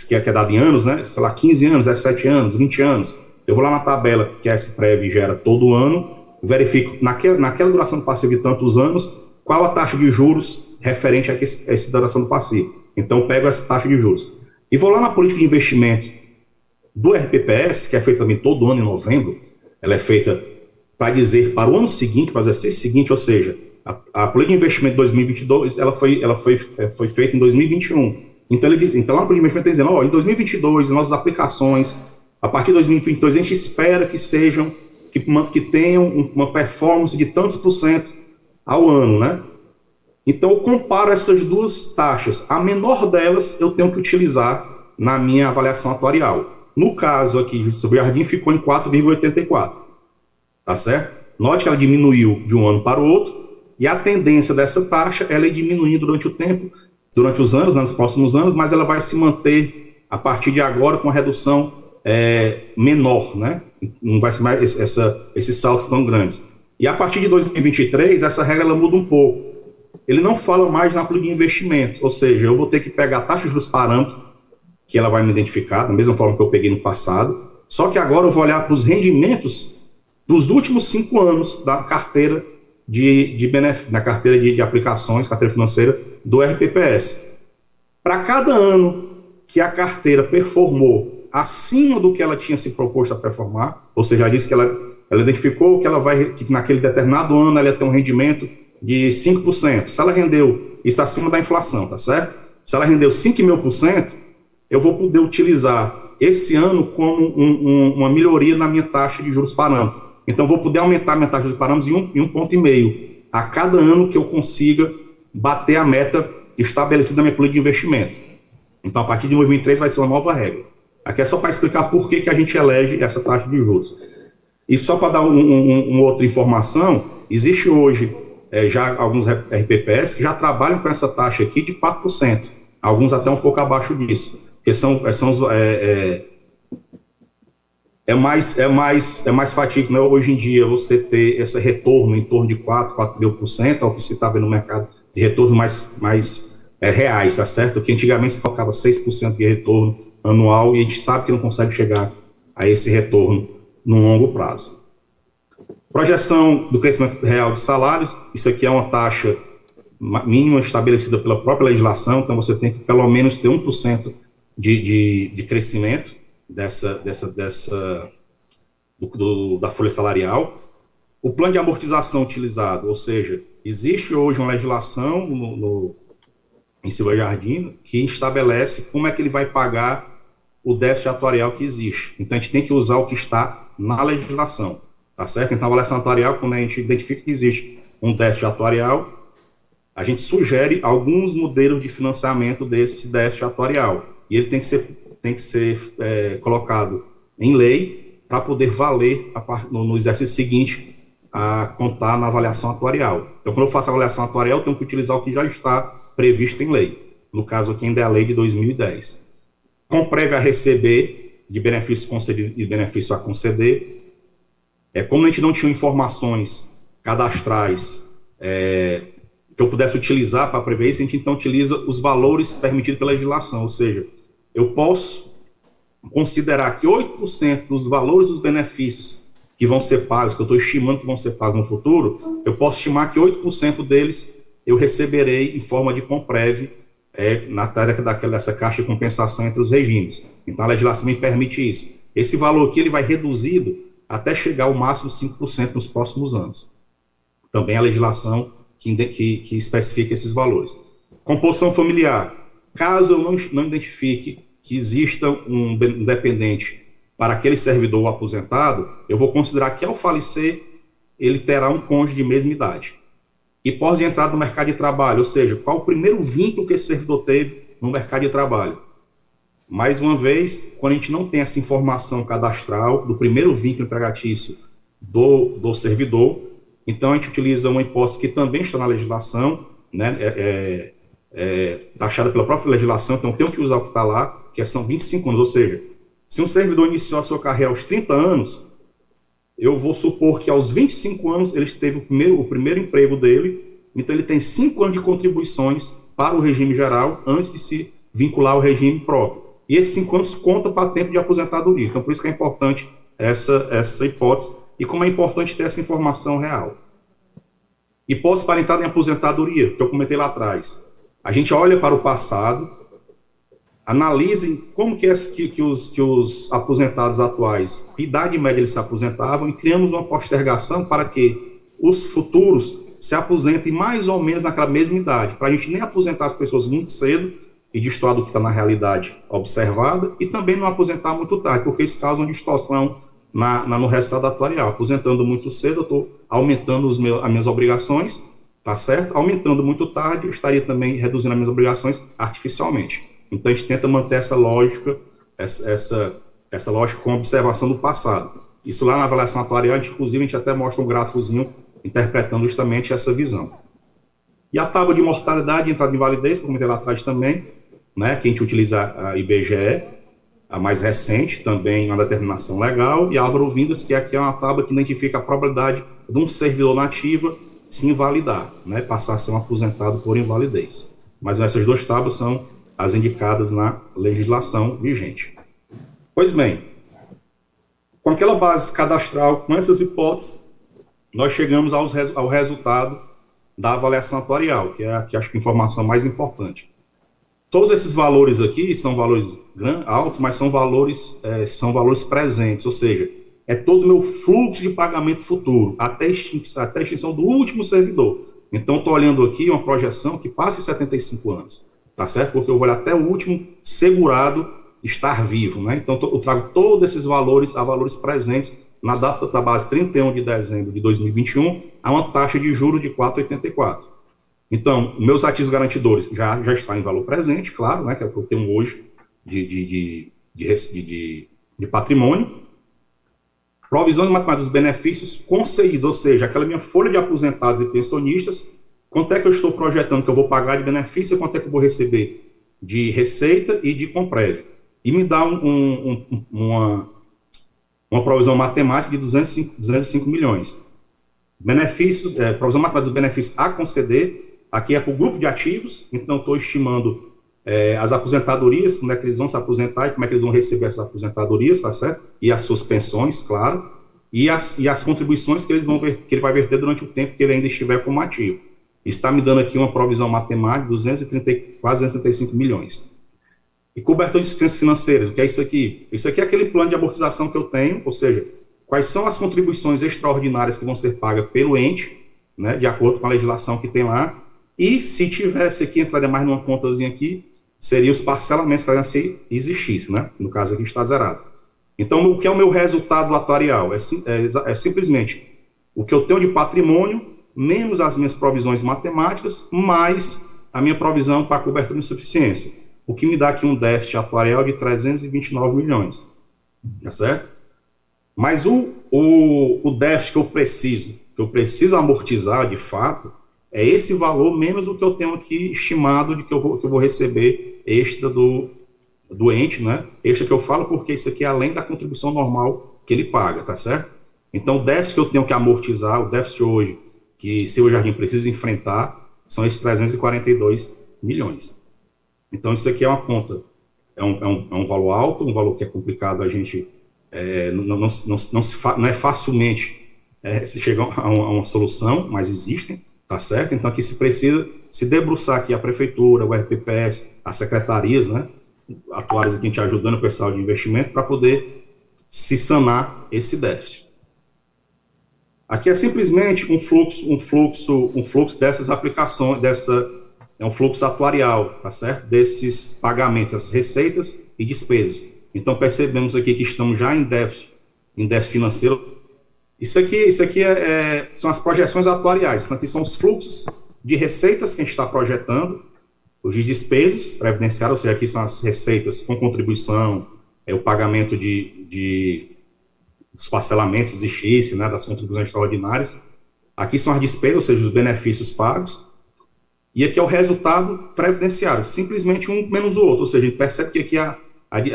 que é dada em anos, né? Sei lá, 15 anos, 17 anos, 20 anos, eu vou lá na tabela que a SPREV gera todo ano, verifico naquela duração do passivo de tantos anos, qual a taxa de juros referente a essa duração do passivo. Então, eu pego essa taxa de juros. E vou lá na política de investimento do RPPS, que é feita também todo ano em novembro. Ela é feita para dizer para o ano seguinte, para o exercício seguinte, ou seja, a política de investimento de 2022, ela foi feita em 2021. Então, lá na política de investimento está dizendo, em 2022, nossas aplicações, a partir de 2022, a gente espera que tenham uma performance de tantos por cento ao ano, né? Então, eu comparo essas duas taxas. A menor delas, eu tenho que utilizar na minha avaliação atuarial. No caso aqui, o Jardim ficou em 4,84. Tá certo? Note que ela diminuiu de um ano para o outro, e a tendência dessa taxa, ela é diminuindo durante os anos, nos próximos anos, mas ela vai se manter a partir de agora com a redução menor, né? Não vai ser mais esses saltos tão grandes. E a partir de 2023, essa regra ela muda um pouco. Ele não fala mais na política de investimento, ou seja, eu vou ter que pegar a taxa de juros parâmetro, que ela vai me identificar, da mesma forma que eu peguei no passado, só que agora eu vou olhar para os rendimentos dos últimos 5 anos da carteira da carteira de aplicações, carteira financeira do RPPS. Para cada ano que a carteira performou acima do que ela tinha se proposto a performar, ou seja, já disse que ela ela identificou que ela que naquele determinado ano ela ia ter um rendimento de 5%. Se ela rendeu isso acima da inflação, tá certo? Se ela rendeu 5.000%, eu vou poder utilizar esse ano como uma melhoria na minha taxa de juros parâmetro. Então, vou poder aumentar a minha taxa de parâmetros em 1,5 ponto a cada ano que eu consiga bater a meta estabelecida na minha política de investimento. Então, a partir de 2023 vai ser uma nova regra. Aqui é só para explicar por que a gente elege essa taxa de juros. E só para dar uma outra informação, existe hoje já alguns RPPS que já trabalham com essa taxa aqui de 4%, alguns até um pouco abaixo disso, porque é mais fatídico, né? Hoje em dia você ter esse retorno em torno de 4,5%, é o que se está vendo no mercado de retorno mais reais, tá certo? Que antigamente se colocava 6% de retorno anual e a gente sabe que não consegue chegar a esse retorno no longo prazo. Projeção do crescimento real de salários, isso aqui é uma taxa mínima estabelecida pela própria legislação, então você tem que pelo menos ter 1% de crescimento da folha salarial. O plano de amortização utilizado, ou seja, existe hoje uma legislação em Silva Jardim que estabelece como é que ele vai pagar o déficit atuarial que existe. Então, a gente tem que usar o que está na legislação, tá certo? Então, a avaliação atuarial, quando a gente identifica que existe um déficit atuarial, a gente sugere alguns modelos de financiamento desse déficit atuarial. E ele tem que ser colocado em lei para poder valer no exercício seguinte a contar na avaliação atuarial. Então, quando eu faço a avaliação atuarial, eu tenho que utilizar o que já está previsto em lei. No caso aqui ainda é a lei de 2010. Com prévio a receber de benefício concedido e benefício a conceder, como a gente não tinha informações cadastrais que eu pudesse utilizar para prever isso, a gente então utiliza os valores permitidos pela legislação, ou seja, eu posso considerar que 8% dos valores dos benefícios que vão ser pagos, que eu estou estimando que vão ser pagos no futuro, eu posso estimar que 8% deles eu receberei em forma de comprévio na tarefa dessa caixa de compensação entre os regimes. Então, a legislação me permite isso. Esse valor aqui ele vai reduzido até chegar ao máximo 5% nos próximos anos. Também a legislação que especifica esses valores. Composição familiar. Caso eu não identifique que exista um dependente para aquele servidor aposentado, eu vou considerar que, ao falecer, ele terá um cônjuge de mesma idade. E pode entrar no mercado de trabalho, ou seja, qual o primeiro vínculo que esse servidor teve no mercado de trabalho. Mais uma vez, quando a gente não tem essa informação cadastral do primeiro vínculo empregatício do servidor, então a gente utiliza uma hipótese que também está na legislação, né, taxada pela própria legislação, então tem que usar o que está lá, que são 25 anos, ou seja, se um servidor iniciou a sua carreira aos 30 anos, eu vou supor que aos 25 anos ele teve o primeiro emprego dele, então ele tem 5 anos de contribuições para o regime geral antes de se vincular ao regime próprio. E esses 5 anos contam para tempo de aposentadoria. Então, por isso que é importante essa hipótese e como é importante ter essa informação real. Hipótese parental em aposentadoria, que eu comentei lá atrás. A gente olha para o passado, analisem como que os aposentados atuais, que idade média eles se aposentavam, e criamos uma postergação para que os futuros se aposentem mais ou menos naquela mesma idade, para a gente nem aposentar as pessoas muito cedo e destoar do que está na realidade observada, e também não aposentar muito tarde, porque isso causa uma distorção no resultado atuarial. Aposentando muito cedo, eu estou aumentando as minhas obrigações, tá certo? Aumentando muito tarde, eu estaria também reduzindo as minhas obrigações artificialmente. Então, a gente tenta manter essa lógica, essa lógica com observação do passado. Isso lá na avaliação atuarial, inclusive, a gente até mostra um gráficozinho interpretando justamente essa visão. E a tábua de mortalidade e entrada em validez, como eu comentei lá atrás também, né, que a gente utiliza a IBGE, a mais recente, também uma determinação legal, e a Álvaro Vindas, que aqui é uma tábua que identifica a probabilidade de um servidor nativa se invalidar, né, passar a ser um aposentado por invalidez. Mas essas duas tábuas são as indicadas na legislação vigente. Pois bem, com aquela base cadastral, com essas hipóteses, nós chegamos ao resultado da avaliação atuarial, que acho que a informação mais importante. Todos esses valores aqui são valores altos, mas são valores presentes, ou seja, é todo o meu fluxo de pagamento futuro, até a extinção do último servidor. Então, estou olhando aqui uma projeção que passa em 75 anos, tá certo? Porque eu vou olhar até o último segurado estar vivo, né? Então, eu trago todos esses valores a valores presentes na data da base 31 de dezembro de 2021, a uma taxa de juros de 4,84. Então, meus ativos garantidores já estão em valor presente, claro, né? Que é o que eu tenho hoje de patrimônio. Provisão de matemática dos benefícios concedidos, ou seja, aquela minha folha de aposentados e pensionistas, quanto é que eu estou projetando que eu vou pagar de benefício e quanto é que eu vou receber de receita e de Comprev. E me dá uma provisão matemática de 205 milhões. Benefícios, provisão matemática dos benefícios a conceder, aqui é para o grupo de ativos, então estou estimando as aposentadorias, como é que eles vão se aposentar e como é que eles vão receber essas aposentadorias, tá certo? E as suas pensões, claro, e as contribuições que ele vai verter durante o tempo que ele ainda estiver como ativo. Está me dando aqui uma provisão matemática de quase 235 milhões. E cobertura de insuficiências financeiras, o que é isso aqui? Isso aqui é aquele plano de amortização que eu tenho, ou seja, quais são as contribuições extraordinárias que vão ser pagas pelo ente, né, de acordo com a legislação que tem lá, e se tivesse aqui, entraria mais numa contazinha aqui, seriam os parcelamentos para se existisse, né? No caso aqui está zerado. Então, o que é o meu resultado atuarial? É simplesmente o que eu tenho de patrimônio, menos as minhas provisões matemáticas, mais a minha provisão para cobertura de insuficiência. O que me dá aqui um déficit atuarial de 329 milhões. Tá certo? Mas o déficit que eu preciso amortizar, de fato, é esse valor menos o que eu tenho aqui estimado de que eu vou receber extra do ente, né? Extra que eu falo porque isso aqui é além da contribuição normal que ele paga, tá certo? Então, o déficit que eu tenho que amortizar, o déficit hoje, que Silva Jardim precisa enfrentar, são esses 342 milhões. Então, isso aqui é uma conta, é um valor alto, um valor que é complicado a gente, não é facilmente se chegar a uma solução, mas existem. Tá certo? Então, aqui se precisa se debruçar aqui a prefeitura, o RPPS, as secretarias, né, atuais aqui, a gente ajudando o pessoal de investimento para poder se sanar esse déficit. Aqui é simplesmente um fluxo dessas aplicações, é um fluxo atuarial, tá certo? Desses pagamentos, essas receitas e despesas. Então, percebemos aqui que estamos já em déficit financeiro. Isso aqui são as projeções atuariais. Isso aqui são os fluxos de receitas que a gente está projetando, os de despesas previdenciárias, ou seja, aqui são as receitas com contribuição, o pagamento dos parcelamentos existissem, né, das contribuições extraordinárias. Aqui são as despesas, ou seja, os benefícios pagos. E aqui é o resultado previdenciário, simplesmente um menos o outro. Ou seja, a gente percebe que aqui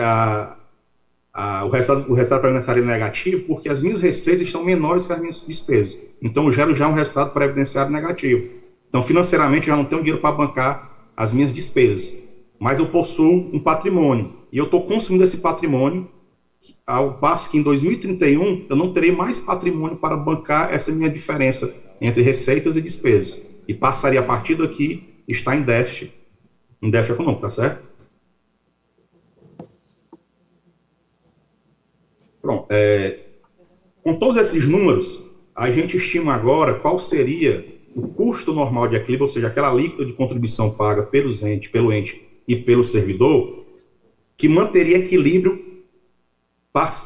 o resultado previdenciário é negativo porque as minhas receitas estão menores que as minhas despesas. Então, eu gero já um resultado previdenciário negativo. Então, financeiramente, eu já não tenho dinheiro para bancar as minhas despesas. Mas eu possuo um patrimônio. E eu estou consumindo esse patrimônio, ao passo que em 2031 eu não terei mais patrimônio para bancar essa minha diferença entre receitas e despesas. E passaria a partir daqui estar em déficit econômico, tá certo? Pronto. Com todos esses números, a gente estima agora qual seria o custo normal de equilíbrio, ou seja, aquela alíquota de contribuição paga pelo ente e pelo servidor, que manteria equilíbrio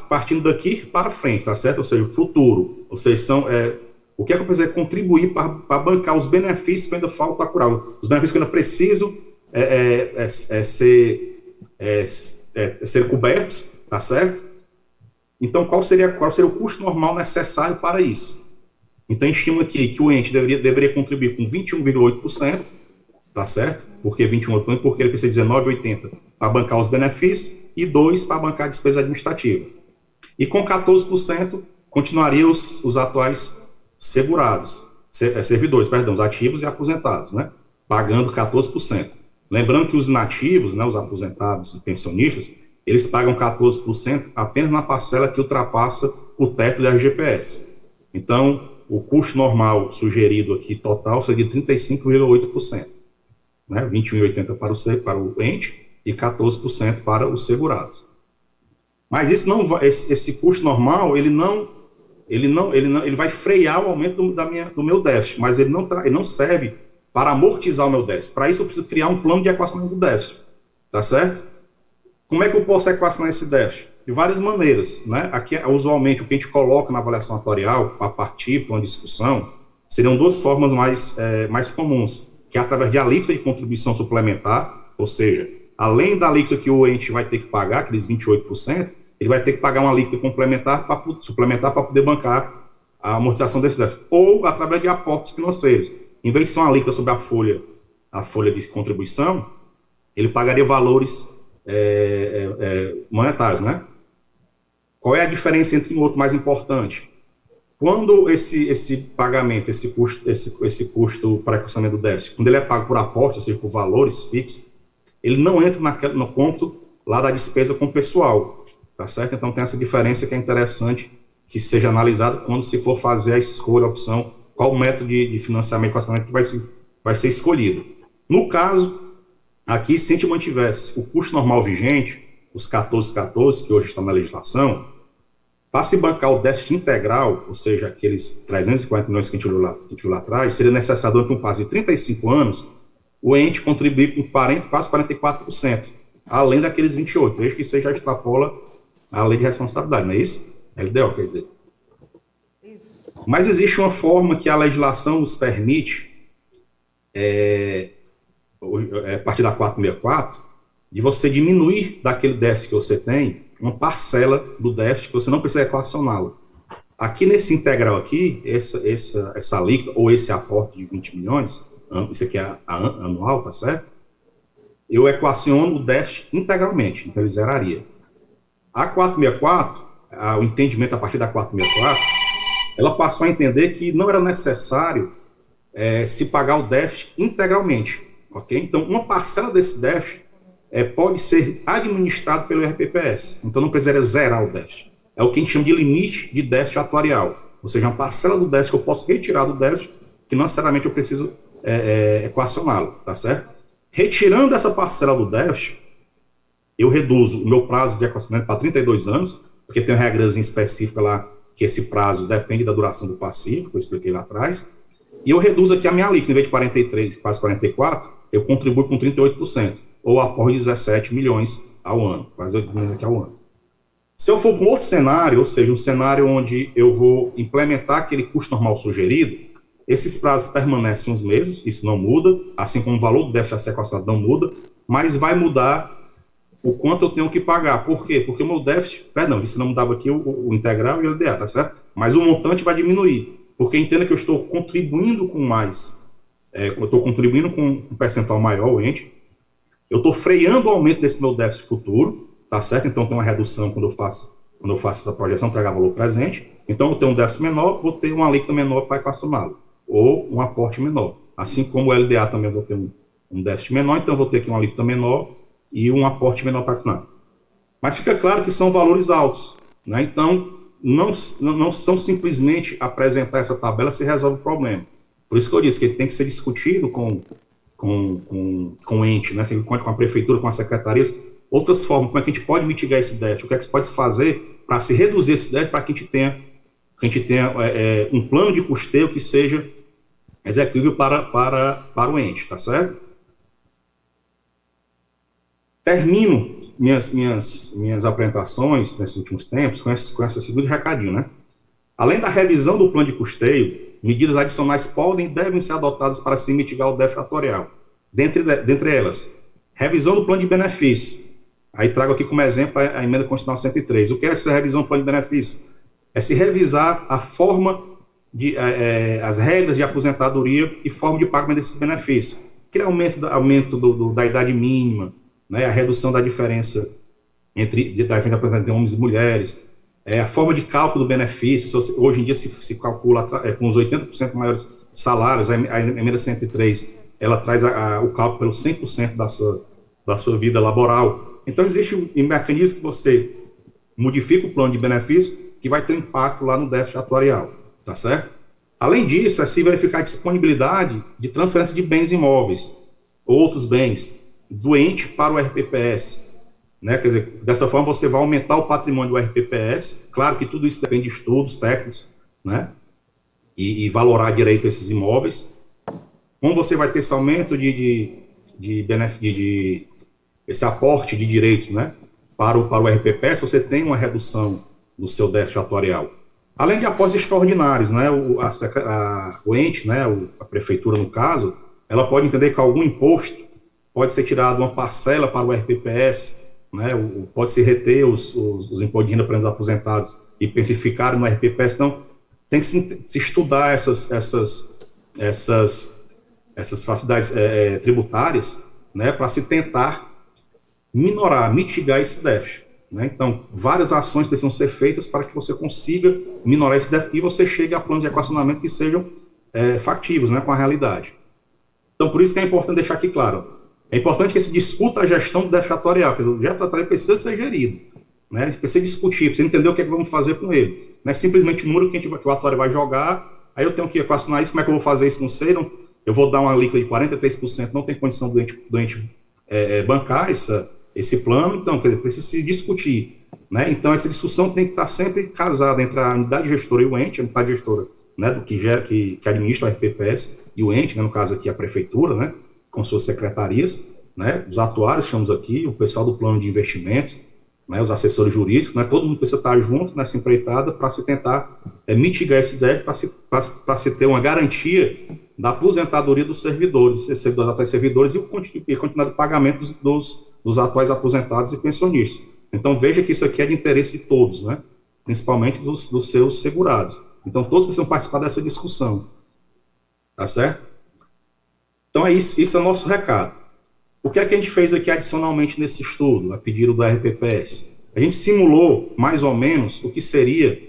partindo daqui para frente, tá certo? Ou seja, o futuro. Ou seja, o que é que eu preciso contribuir para bancar os benefícios que ainda falta curar, os benefícios que eu ainda preciso ser cobertos, tá certo? Então, qual seria o custo normal necessário para isso? Então, a gente estima aqui que o ente deveria contribuir com 21,8%, tá certo? Por que 21,8%? Porque ele precisa de 19,80% para bancar os benefícios e 2% para bancar a despesa administrativa. E com 14% continuaria os atuais servidores, os ativos e aposentados, né? Pagando 14%. Lembrando que os inativos, né, os aposentados e pensionistas, eles pagam 14% apenas na parcela que ultrapassa o teto da RGPS. Então, o custo normal sugerido aqui total seria de 35,8%. Né? 21,80% para o ente e 14% para os segurados. Mas isso não vai, esse custo normal, ele vai frear o aumento do meu déficit, mas ele não serve para amortizar o meu déficit. Para isso, eu preciso criar um plano de equacionamento do déficit, tá certo? Como é que eu posso equacionar esse déficit? De várias maneiras, né? Aqui, usualmente, o que a gente coloca na avaliação atuarial, para partir para uma discussão, seriam duas formas mais comuns, que é através de alíquota de contribuição suplementar, ou seja, além da alíquota que o ente vai ter que pagar, aqueles 28%, ele vai ter que pagar uma alíquota suplementar para poder bancar a amortização desse déficit, ou através de aportes financeiros. Em vez de ser uma alíquota sobre a folha de contribuição, ele pagaria valores monetários, né? Qual é a diferença entre um outro mais importante? Quando esse pagamento, esse custo para equacionamento do déficit, quando ele é pago por aporte, ou seja, por valores fixos, ele não entra no conto lá da despesa com o pessoal, tá certo? Então tem essa diferença que é interessante que seja analisado quando se for fazer a escolha, a opção, qual o método de financiamento e equacionamento que vai ser escolhido. No caso, aqui, se a gente mantivesse o custo normal vigente, os 14,14, que hoje está na legislação, para se bancar o déficit integral, ou seja, aqueles 340 milhões que a gente viu lá atrás, seria necessário, durante um prazo de 35 anos, o ente contribuir com quase 44%, além daqueles 28%. Veja que isso já extrapola a lei de responsabilidade, não é isso? LDO, quer dizer. Isso. Mas existe uma forma que a legislação nos permite, a partir da 464, de você diminuir daquele déficit que você tem uma parcela do déficit que você não precisa equacioná-lo. Aqui nesse integral aqui, essa alíquota ou esse aporte de 20 milhões, isso aqui é anual, tá certo? Eu equaciono o déficit integralmente, então ele zeraria. A 464, o entendimento a partir da 464, ela passou a entender que não era necessário se pagar o déficit integralmente, ok? Então, uma parcela desse déficit pode ser administrado pelo RPPS, então não precisaria zerar o déficit. É o que a gente chama de limite de déficit atuarial, ou seja, uma parcela do déficit que eu posso retirar do déficit, que não necessariamente eu preciso equacioná-lo, tá certo? Retirando essa parcela do déficit, eu reduzo o meu prazo de equacionamento para 32 anos, porque tem uma regrazinha específica lá, que esse prazo depende da duração do passivo, que eu expliquei lá atrás, e eu reduzo aqui a minha alíquota, em vez de 43, quase 44, eu contribuo com 38%, ou aporte de 17 milhões ao ano, quase 8 milhões aqui ao ano. Se eu for para um outro cenário, ou seja, um cenário onde eu vou implementar aquele custo normal sugerido, esses prazos permanecem os mesmos, isso não muda, assim como o valor do déficit a ser equacionado não muda, mas vai mudar o quanto eu tenho que pagar. Por quê? Porque o meu déficit, isso não mudava aqui o integral e o LDA, tá certo? Mas o montante vai diminuir, porque entenda que eu estou contribuindo com mais, eu estou contribuindo com um percentual maior, o ente, eu estou freando o aumento desse meu déficit futuro, tá certo? Então tem uma redução quando eu faço essa projeção, pegar valor presente, então eu tenho um déficit menor, vou ter uma alíquota menor para equacioná-lo, ou um aporte menor. Assim como o LDA também vou ter um déficit menor, então eu vou ter aqui uma alíquota menor e um aporte menor para equacionar. Mas fica claro que são valores altos, né? Então não são simplesmente apresentar essa tabela se resolve o problema. Por isso que eu disse que ele tem que ser discutido com o ente, né? Com a prefeitura, com as secretarias, outras formas, como é que a gente pode mitigar esse déficit, o que é que se pode fazer para se reduzir esse déficit, para que a gente tenha um plano de custeio que seja executível para o ente, tá certo? Termino minhas apresentações nesses últimos tempos com esse segundo recadinho, né? Além da revisão do plano de custeio, medidas adicionais podem e devem ser adotadas para se mitigar o déficit atuarial. Dentre elas, revisão do plano de benefício. Aí trago aqui como exemplo a emenda constitucional 103. O que é essa revisão do plano de benefício? É se revisar a forma as regras de aposentadoria e forma de pagamento desses benefícios. Aquele aumento da idade mínima, né, a redução da diferença da diferença entre homens e mulheres, a forma de cálculo do benefício, hoje em dia se calcula com os 80% maiores salários, a emenda 103, ela traz o cálculo pelo 100% da sua vida laboral. Então, existe um mecanismo que você modifica o plano de benefício que vai ter impacto lá no déficit atuarial, tá certo? Além disso, é se verificar a disponibilidade de transferência de bens imóveis, outros bens, do ente para o RPPS, né? Quer dizer, dessa forma você vai aumentar o patrimônio do RPPS. Claro que tudo isso depende de estudos técnicos, né? E valorar direito esses imóveis. Como você vai ter esse aumento esse aporte de direitos, né, para o RPPS, você tem uma redução do seu déficit atuarial. Além de aportes extraordinários, né, o ente, né, a prefeitura, no caso, ela pode entender que algum imposto pode ser tirado uma parcela para o RPPS, né, pode-se reter os impostos de renda para os aposentados e pensificar no RPPS. Então, tem que se estudar essas facilidades tributárias, né, para se tentar mitigar esse déficit, né? Então, várias ações precisam ser feitas para que você consiga minorar esse déficit e você chegue a planos de equacionamento que sejam factíveis, né, com a realidade. Então, por isso que é importante deixar aqui claro, é importante que se discuta a gestão do déficit atuarial, quer dizer, o déficit atuarial precisa ser gerido, né? A gente precisa discutir, precisa entender o que é que vamos fazer com ele. Não é simplesmente um número que o atuário vai jogar, aí eu tenho que equacionar isso, como é que eu vou fazer isso, não sei, eu vou dar uma alíquota de 43%, não tem condição do ente bancar esse plano, então, quer dizer, precisa se discutir, né? Então, essa discussão tem que estar sempre casada entre a unidade gestora e o ente, a unidade gestora, né, do que administra o RPPS, e o ente, né, no caso aqui a prefeitura, né, com suas secretarias, né, os atuários, chamamos aqui, o pessoal do plano de investimentos, né, os assessores jurídicos, né, todo mundo precisa estar junto nessa empreitada para se tentar mitigar esse déficit, para se ter uma garantia da aposentadoria dos servidores, dos atuais servidores e continuar o pagamento dos atuais aposentados e pensionistas. Então, veja que isso aqui é de interesse de todos, né, principalmente dos seus segurados. Então, todos precisam participar dessa discussão. Tá certo? Então, é isso é o nosso recado. O que é que a gente fez aqui adicionalmente nesse estudo, a pedido do RPPS? A gente simulou, mais ou menos, o que seria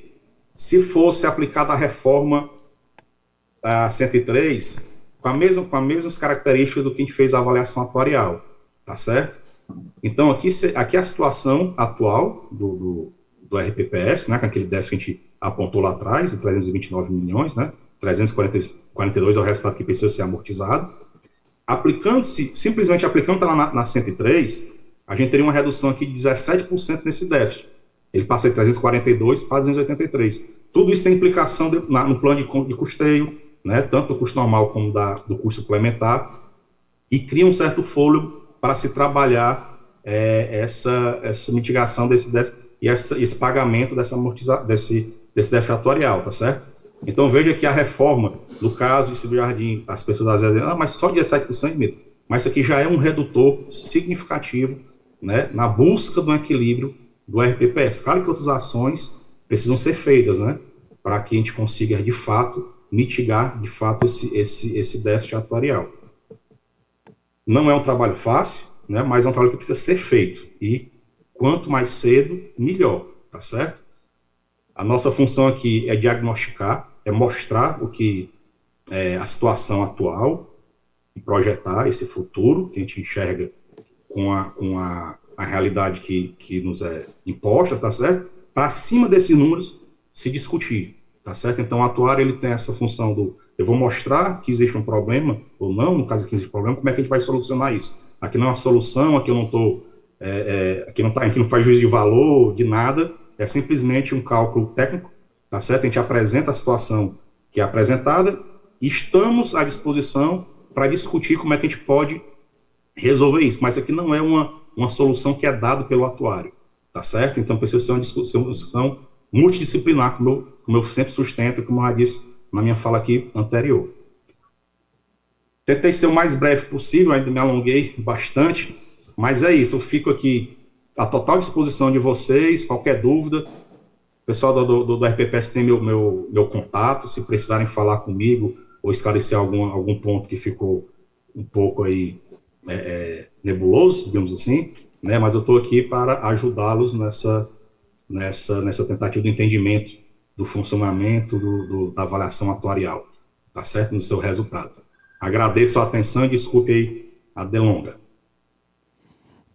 se fosse aplicada a reforma 103 com as mesmas características do que a gente fez a avaliação atuarial. Tá certo? Então, aqui é a situação atual do RPPS, né, com aquele déficit que a gente apontou lá atrás, de 329 milhões, né, 342 é o resultado que precisa ser amortizado. Simplesmente aplicando na 103, a gente teria uma redução aqui de 17% nesse déficit. Ele passa de 342 para 283. Tudo isso tem implicação no plano de custeio, né, tanto do custo normal como do custo suplementar, e cria um certo fôlego para se trabalhar essa mitigação desse déficit e esse pagamento desse déficit atuarial, tá certo? Então, veja que a reforma, no caso de Silvio Jardim, as pessoas às vezes dizem, mas só 17%, mesmo. Mas isso aqui já é um redutor significativo, né, na busca do equilíbrio do RPPS. Claro que outras ações precisam ser feitas, né, para que a gente consiga, de fato, mitigar, de fato, esse déficit atuarial. Não é um trabalho fácil, né, mas é um trabalho que precisa ser feito. E quanto mais cedo, melhor, tá certo? A nossa função aqui é diagnosticar, é mostrar a situação atual e projetar esse futuro que a gente enxerga com a realidade que nos é imposta, tá certo? Para acima desses números se discutir, tá certo? Então, o atuário, ele tem essa função eu vou mostrar que existe um problema, ou não, no caso que existe problema, como é que a gente vai solucionar isso? Aqui não é uma solução, aqui eu não estou, aqui não faz juízo de valor, de nada, é simplesmente um cálculo técnico, tá certo? A gente apresenta a situação que é apresentada e estamos à disposição para discutir como é que a gente pode resolver isso, mas aqui não é uma solução que é dada pelo atuário, tá certo? Então precisa ser uma discussão multidisciplinar, como eu sempre sustento, como eu já disse na minha fala aqui anterior. Tentei ser o mais breve possível, ainda me alonguei bastante, mas é isso, eu fico aqui à total disposição de vocês, qualquer dúvida. O pessoal do RPPS tem meu contato, se precisarem falar comigo ou esclarecer algum ponto que ficou um pouco aí nebuloso, digamos assim, né? Mas eu estou aqui para ajudá-los nessa tentativa de entendimento do funcionamento da avaliação atuarial, tá certo? No seu resultado. Agradeço a atenção e desculpe aí a delonga.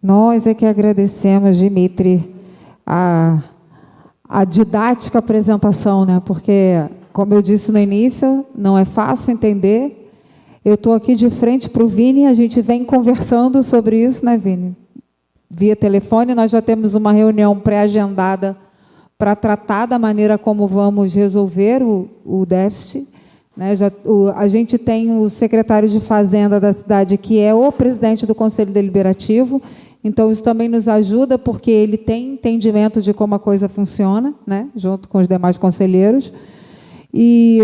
Nós é que agradecemos, Dimitri, a didática apresentação, né? Porque, como eu disse no início, não é fácil entender. Eu estou aqui de frente para o Vini, a gente vem conversando sobre isso, né, Vini? via telefone. Nós já temos uma reunião pré-agendada para tratar da maneira como vamos resolver o déficit. Né? A gente tem o secretário de Fazenda da cidade, que é o presidente do Conselho Deliberativo, então isso também nos ajuda, porque ele tem entendimento de como a coisa funciona, né? Junto com os demais conselheiros. E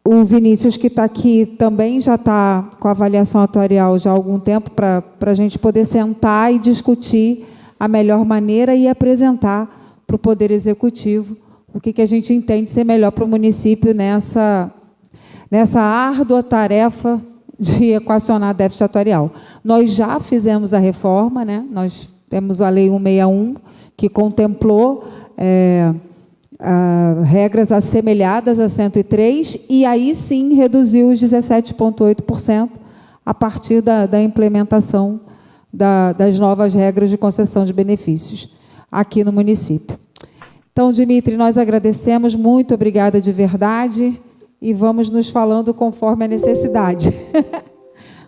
o Vinícius, que está aqui, também já está com a avaliação atuarial já há algum tempo, para a gente poder sentar e discutir a melhor maneira e apresentar para o Poder Executivo o que a gente entende ser melhor para o município nessa árdua tarefa de equacionar déficit atuarial. Nós já fizemos a reforma, né? Nós temos a Lei 161, que contemplou regras assemelhadas a 103, e aí sim reduziu os 17,8% a partir da implementação das novas regras de concessão de benefícios aqui no município. Então, Dimitri, nós agradecemos, muito obrigada de verdade, e vamos nos falando conforme a necessidade.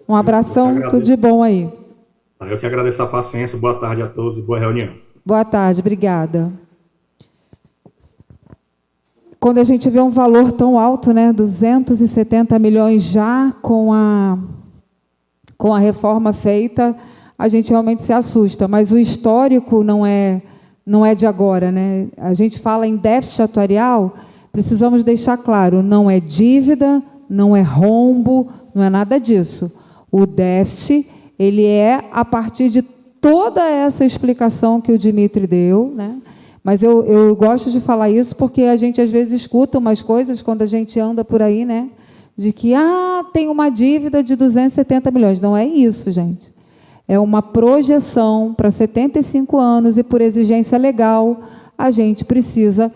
Um abração, tudo de bom aí. Eu que agradeço a paciência, boa tarde a todos e boa reunião. Boa tarde, obrigada. Quando a gente vê um valor tão alto, né, 270 milhões já com a reforma feita, a gente realmente se assusta, mas o histórico não é de agora, né? A gente fala em déficit atuarial, precisamos deixar claro, não é dívida, não é rombo, não é nada disso. O déficit, ele é a partir de toda essa explicação que o Dimitri deu, né? Mas eu gosto de falar isso porque a gente, às vezes, escuta umas coisas quando a gente anda por aí, né? De que, tem uma dívida de 270 milhões. Não é isso, gente. É uma projeção para 75 anos e, por exigência legal, a gente precisa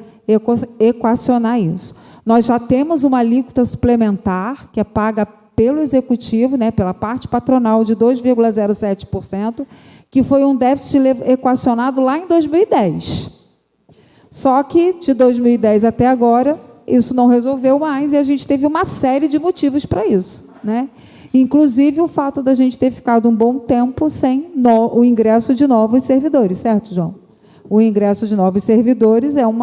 equacionar isso. Nós já temos uma alíquota suplementar, que é paga pelo Executivo, né, pela parte patronal, de 2,07%, que foi um déficit equacionado lá em 2010. Só que, de 2010 até agora, isso não resolveu mais, e a gente teve uma série de motivos para isso, né? Inclusive o fato da gente ter ficado um bom tempo sem o ingresso de novos servidores, certo, João? O ingresso de novos servidores é um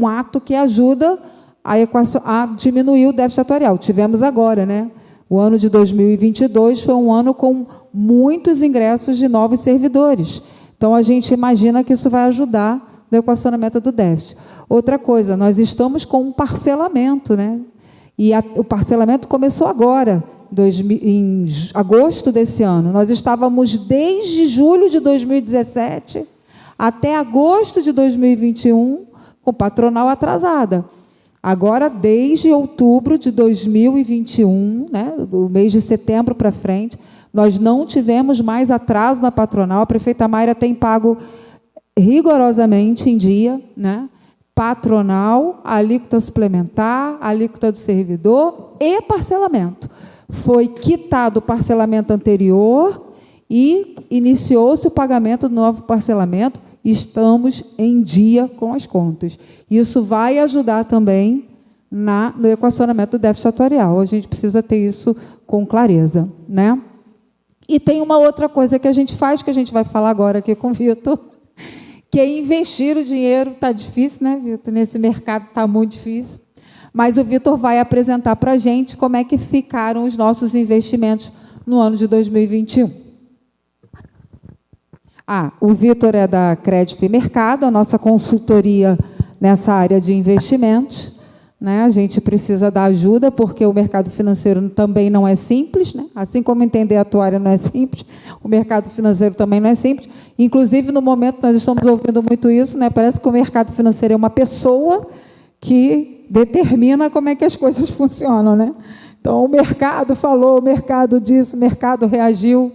ato que ajuda a diminuir o déficit atuarial. Tivemos agora, né? O ano de 2022 foi um ano com muitos ingressos de novos servidores. Então, a gente imagina que isso vai ajudar no equacionamento do déficit. Outra coisa, nós estamos com um parcelamento, né? E o parcelamento começou agora, em agosto desse ano. Nós estávamos desde julho de 2017 até agosto de 2021 com patronal atrasada. Agora, desde outubro de 2021, né, do mês de setembro para frente, nós não tivemos mais atraso na patronal. A prefeita Mayra tem pago rigorosamente em dia, né? Patronal, alíquota suplementar, alíquota do servidor e parcelamento. Foi quitado o parcelamento anterior e iniciou-se o pagamento do novo parcelamento. Estamos em dia com as contas. Isso vai ajudar também no equacionamento do déficit atuarial. A gente precisa ter isso com clareza, né? E tem uma outra coisa que a gente faz, que a gente vai falar agora aqui com o Vitor, que é investir o dinheiro. Está difícil, né, Vitor? Nesse mercado está muito difícil. Mas o Vitor vai apresentar para a gente como é que ficaram os nossos investimentos no ano de 2021. O Vitor é da Crédito e Mercado, a nossa consultoria nessa área de investimentos, né? A gente precisa da ajuda, porque o mercado financeiro também não é simples, né? Assim como entender a atuária não é simples, o mercado financeiro também não é simples. Inclusive, no momento, nós estamos ouvindo muito isso, né? Parece que o mercado financeiro é uma pessoa que determina como é que as coisas funcionam, né? Então, o mercado falou, o mercado disse, o mercado reagiu,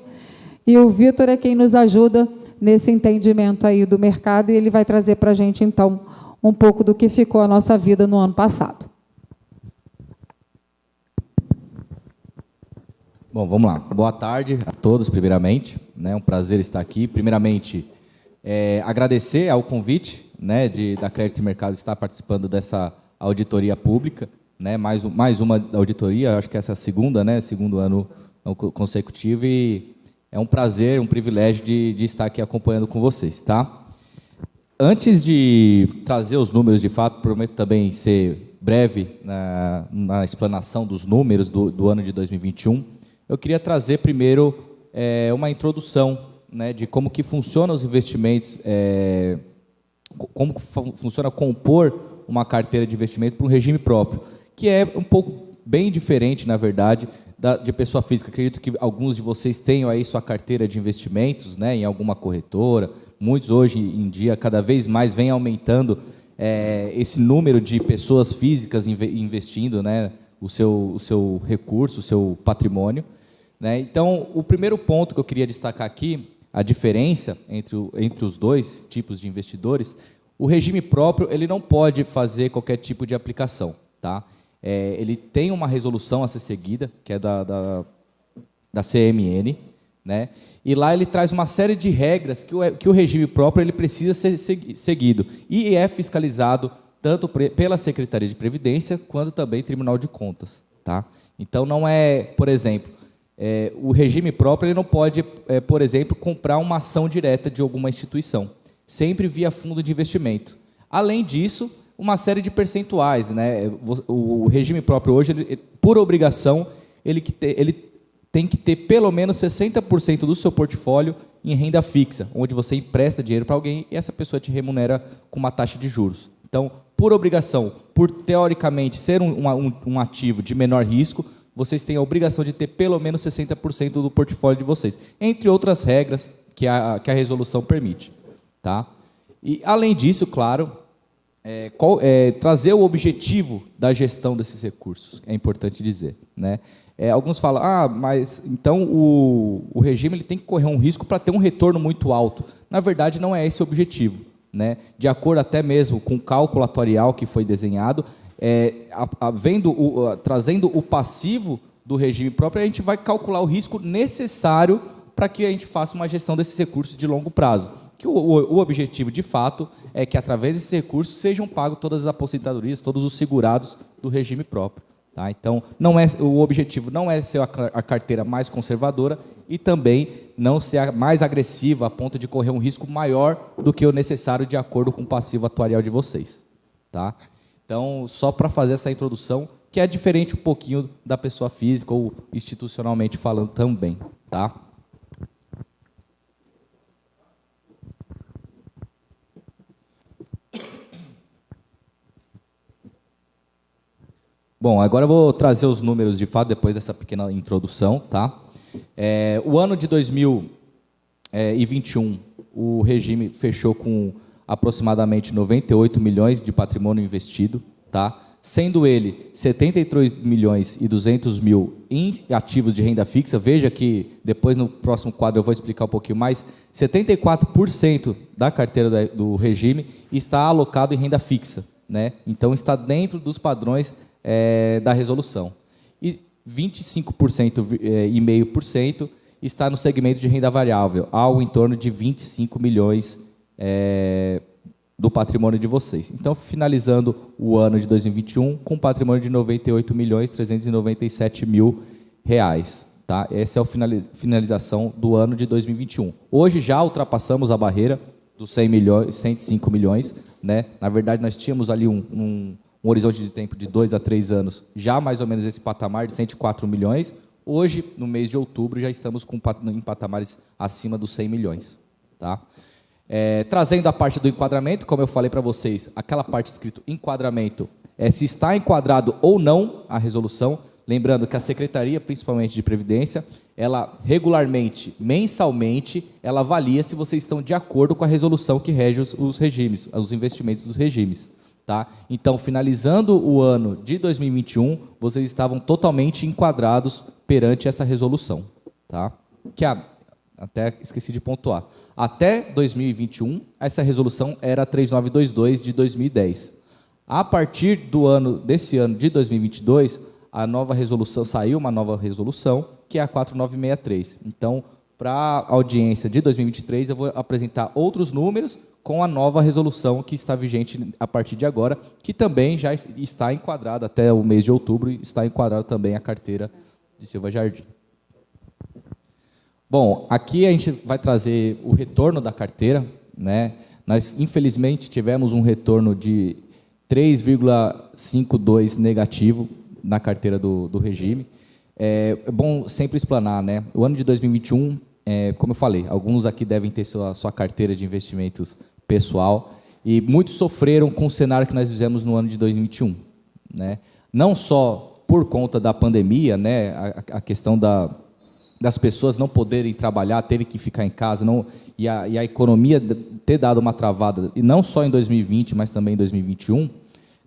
e o Vitor é quem nos ajuda nesse entendimento aí do mercado, e ele vai trazer para a gente, então, um pouco do que ficou a nossa vida no ano passado. Bom, vamos lá. Boa tarde a todos, primeiramente. É um prazer estar aqui. Primeiramente, agradecer ao convite, né, da Crédito e Mercado estar participando dessa auditoria pública, né, mais uma auditoria, acho que essa é a segunda, né, segundo ano consecutivo, e É um prazer, um privilégio de estar aqui acompanhando com vocês, tá? Antes de trazer os números de fato, prometo também ser breve na explanação dos números do ano de 2021, eu queria trazer primeiro uma introdução, né, de como que funcionam os investimentos, como funciona compor uma carteira de investimento para um regime próprio, que é um pouco bem diferente, na verdade, de pessoa física. Acredito que alguns de vocês tenham aí sua carteira de investimentos, né, em alguma corretora. Muitos hoje em dia, cada vez mais, vem aumentando esse número de pessoas físicas investindo, né, o seu recurso, o seu patrimônio, né? Então, o primeiro ponto que eu queria destacar aqui, a diferença entre os dois tipos de investidores, o regime próprio ele não pode fazer qualquer tipo de aplicação, tá? Ele tem uma resolução a ser seguida, que é da CMN, né? E lá ele traz uma série de regras que o regime próprio ele precisa ser seguido e é fiscalizado tanto pela Secretaria de Previdência quanto também Tribunal de Contas, tá? Então não é, por exemplo, o regime próprio ele não pode, por exemplo, comprar uma ação direta de alguma instituição, sempre via fundo de investimento. Além disso, uma série de percentuais, né? O regime próprio hoje, por obrigação, ele tem que ter pelo menos 60% do seu portfólio em renda fixa, onde você empresta dinheiro para alguém e essa pessoa te remunera com uma taxa de juros. Então, por obrigação, por teoricamente ser um ativo de menor risco, vocês têm a obrigação de ter pelo menos 60% do portfólio de vocês, entre outras regras que a resolução permite, tá? E, além disso, claro, trazer o objetivo da gestão desses recursos, é importante dizer, né? Alguns falam, mas então o regime ele tem que correr um risco para ter um retorno muito alto. Na verdade, não é esse o objetivo, né? De acordo até mesmo com o cálculo atuarial que foi desenhado, trazendo o passivo do regime próprio, a gente vai calcular o risco necessário para que a gente faça uma gestão desses recursos de longo prazo. Que o objetivo, de fato, é que, através desses recursos, sejam pagos todas as aposentadorias, todos os segurados do regime próprio. Tá? Então, o objetivo não é ser a carteira mais conservadora e também não ser a mais agressiva a ponto de correr um risco maior do que o necessário de acordo com o passivo atuarial de vocês. Tá? Então, só para fazer essa introdução, que é diferente um pouquinho da pessoa física ou institucionalmente falando também. Tá? Bom, agora eu vou trazer os números de fato, depois dessa pequena introdução, tá? O ano de 2021, o regime fechou com aproximadamente 98 milhões de patrimônio investido, tá? Sendo ele 73 milhões e 200 mil em ativos de renda fixa. Veja que depois no próximo quadro eu vou explicar um pouquinho mais. 74% da carteira do regime está alocado em renda fixa, né? Então está dentro dos padrões da resolução. E 25,5% está no segmento de renda variável, algo em torno de 25 milhões do patrimônio de vocês. Então, finalizando o ano de 2021 com um patrimônio de 98.397.000 reais. Tá? Essa é a finalização do ano de 2021. Hoje já ultrapassamos a barreira dos 105 milhões. Né? Na verdade, nós tínhamos ali um horizonte de tempo de 2 a 3 anos, já mais ou menos esse patamar de 104 milhões. Hoje, no mês de outubro, já estamos em patamares acima dos 100 milhões. Tá? Trazendo a parte do enquadramento, como eu falei para vocês, aquela parte escrito enquadramento, se está enquadrado ou não a resolução. Lembrando que a Secretaria, principalmente de Previdência, ela regularmente, mensalmente, ela avalia se vocês estão de acordo com a resolução que rege os regimes, os investimentos dos regimes. Tá? Então, finalizando o ano de 2021, vocês estavam totalmente enquadrados perante essa resolução. Tá? Que até esqueci de pontuar. Até 2021, essa resolução era a 3922 de 2010. A partir desse ano de 2022, a nova resolução saiu, uma nova resolução, que é a 4963. Então, para a audiência de 2023, eu vou apresentar outros números com a nova resolução que está vigente a partir de agora, que também já está enquadrada até o mês de outubro, e está enquadrada também a carteira de Silva Jardim. Bom, aqui a gente vai trazer o retorno da carteira, né? Nós, infelizmente, tivemos um retorno de 3,52 negativo na carteira do regime. É bom sempre explanar, né? O ano de 2021, como eu falei, alguns aqui devem ter sua carteira de investimentos pessoal e muitos sofreram com o cenário que nós fizemos no ano de 2021, né? Não só por conta da pandemia, né? A questão das pessoas não poderem trabalhar, terem que ficar em casa, e a economia ter dado uma travada, e não só em 2020, mas também em 2021,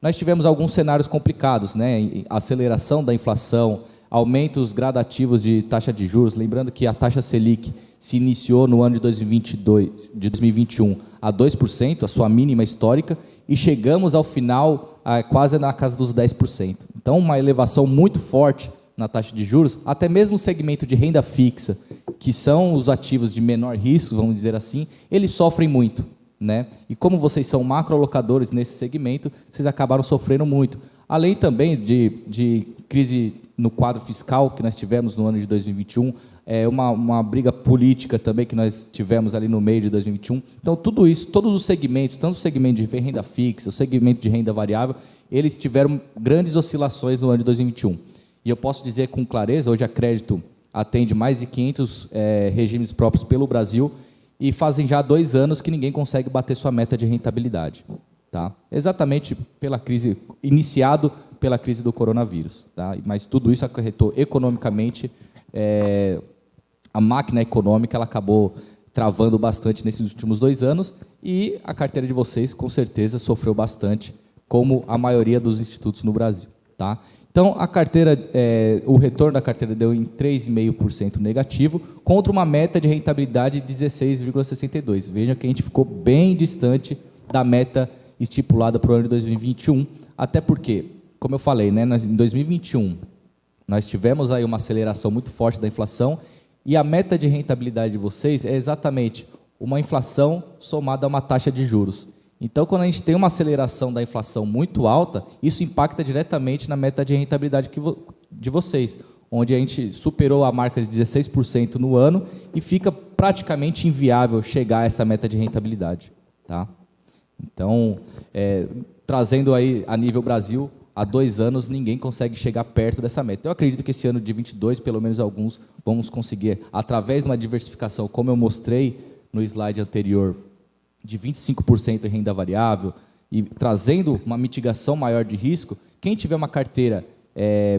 nós tivemos alguns cenários complicados, né? Aceleração da inflação, aumentos gradativos de taxa de juros, lembrando que a taxa Selic se iniciou no ano de 2021 a 2%, a sua mínima histórica, e chegamos ao final quase na casa dos 10%. Então, uma elevação muito forte na taxa de juros, até mesmo o segmento de renda fixa, que são os ativos de menor risco, vamos dizer assim, eles sofrem muito, né? E como vocês são macroalocadores nesse segmento, vocês acabaram sofrendo muito. Além também de crise no quadro fiscal que nós tivemos no ano de 2021, uma briga política também que nós tivemos ali no meio de 2021. Então, tudo isso, todos os segmentos, tanto o segmento de renda fixa, o segmento de renda variável, eles tiveram grandes oscilações no ano de 2021. E eu posso dizer com clareza, hoje a Crédito atende mais de 500 regimes próprios pelo Brasil e fazem já 2 anos que ninguém consegue bater sua meta de rentabilidade. Tá? Exatamente pela crise, iniciado pela crise do coronavírus. Tá? Mas tudo isso acarretou economicamente, a máquina econômica ela acabou travando bastante nesses últimos 2 anos e a carteira de vocês, com certeza, sofreu bastante, como a maioria dos institutos no Brasil. Tá? Então, a carteira, o retorno da carteira deu em 3,5% negativo, contra uma meta de rentabilidade de 16,62%. Veja que a gente ficou bem distante da meta estipulada para o ano de 2021, até porque, como eu falei, né, em 2021, nós tivemos aí uma aceleração muito forte da inflação e a meta de rentabilidade de vocês é exatamente uma inflação somada a uma taxa de juros. Então, quando a gente tem uma aceleração da inflação muito alta, isso impacta diretamente na meta de rentabilidade de vocês, onde a gente superou a marca de 16% no ano e fica praticamente inviável chegar a essa meta de rentabilidade. Tá? Então, trazendo aí a nível Brasil, há 2 anos ninguém consegue chegar perto dessa meta. Eu acredito que esse ano de 22, pelo menos alguns, vamos conseguir, através de uma diversificação, como eu mostrei no slide anterior, de 25% em renda variável e trazendo uma mitigação maior de risco, quem tiver uma carteira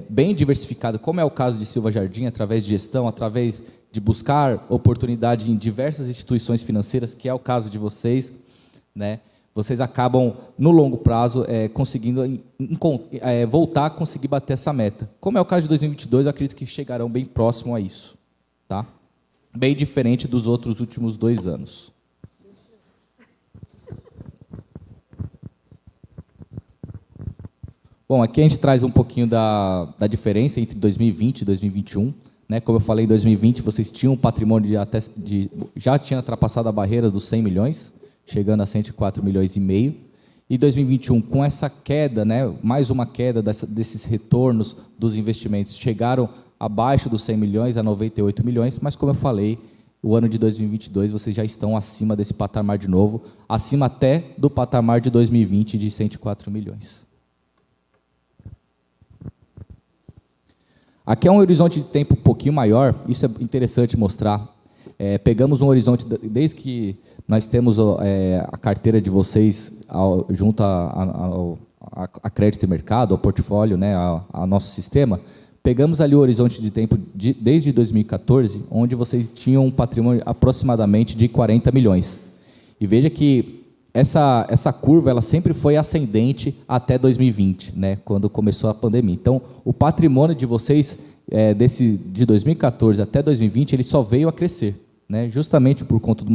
bem diversificada, como é o caso de Silva Jardim, através de gestão, através de buscar oportunidade em diversas instituições financeiras, que é o caso de vocês, né? Vocês acabam, no longo prazo, conseguindo voltar a conseguir bater essa meta. Como é o caso de 2022, eu acredito que chegarão bem próximo a isso. Tá? Bem diferente dos outros últimos 2 anos. Bom, aqui a gente traz um pouquinho da diferença entre 2020 e 2021. Né? Como eu falei, em 2020 vocês tinham um patrimônio já tinha ultrapassado a barreira dos 100 milhões, chegando a 104 milhões e meio. E 2021, com essa queda, né, mais uma queda desses retornos dos investimentos, chegaram abaixo dos 100 milhões, a 98 milhões, mas como eu falei, o ano de 2022 vocês já estão acima desse patamar de novo, acima até do patamar de 2020 de 104 milhões. Aqui é um horizonte de tempo um pouquinho maior, isso é interessante mostrar. Pegamos um horizonte, desde que nós temos a carteira de vocês junto a Crédito e Mercado, ao portfólio, né, ao nosso sistema, pegamos ali o horizonte de tempo desde 2014, onde vocês tinham um patrimônio aproximadamente de 40 milhões. E veja que essa curva ela sempre foi ascendente até 2020, né, quando começou a pandemia. Então, o patrimônio de vocês, de 2014 até 2020, ele só veio a crescer, né, justamente por conta de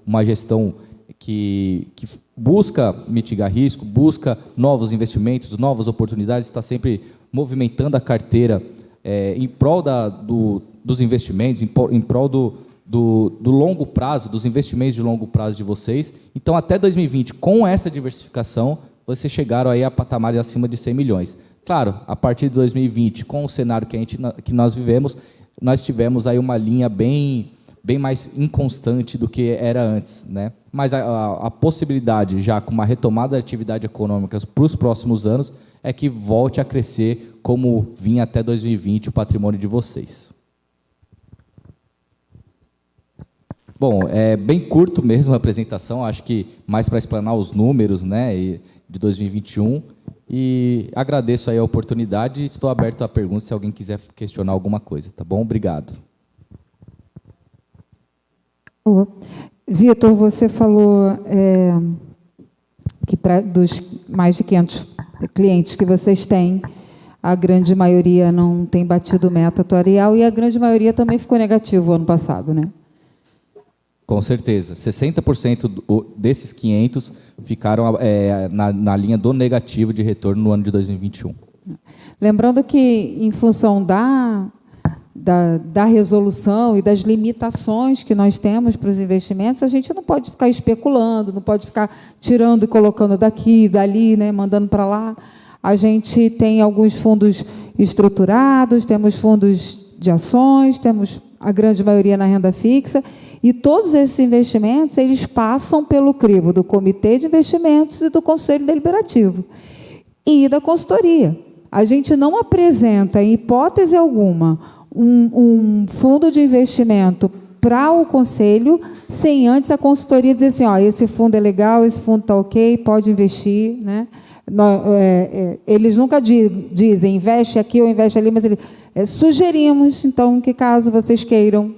uma gestão que busca mitigar risco, busca novos investimentos, novas oportunidades, está sempre movimentando a carteira em prol dos investimentos, em prol do longo prazo, dos investimentos de longo prazo de vocês. Então, até 2020, com essa diversificação, vocês chegaram aí a patamares acima de 100 milhões. Claro, a partir de 2020, com o cenário que nós vivemos, nós tivemos aí uma linha bem bem mais inconstante do que era antes, né? Mas a possibilidade, já com uma retomada da atividade econômica para os próximos anos, é que volte a crescer como vinha até 2020 o patrimônio de vocês. Bom, é bem curto mesmo a apresentação, acho que mais para explanar os números, né, de 2021. E agradeço aí a oportunidade e estou aberto a perguntas se alguém quiser questionar alguma coisa, tá bom? Obrigado. Vitor, você falou que dos mais de 500 clientes que vocês têm, a grande maioria não tem batido meta atuarial e a grande maioria também ficou negativo ano passado, né? Com certeza. 60% desses 500 ficaram na linha do negativo de retorno no ano de 2021. Lembrando que, em função da resolução e das limitações que nós temos para os investimentos, a gente não pode ficar especulando, não pode ficar tirando e colocando daqui, dali, né, mandando para lá. A gente tem alguns fundos estruturados, temos fundos de ações, temos a grande maioria na renda fixa, e todos esses investimentos eles passam pelo crivo do Comitê de Investimentos e do Conselho Deliberativo e da consultoria. A gente não apresenta, em hipótese alguma, um fundo de investimento para o conselho sem antes a consultoria dizer assim, ó, esse fundo é legal, esse fundo está ok, pode investir, né? Eles nunca dizem investe aqui ou investe ali, mas sugerimos, então, que caso vocês queiram,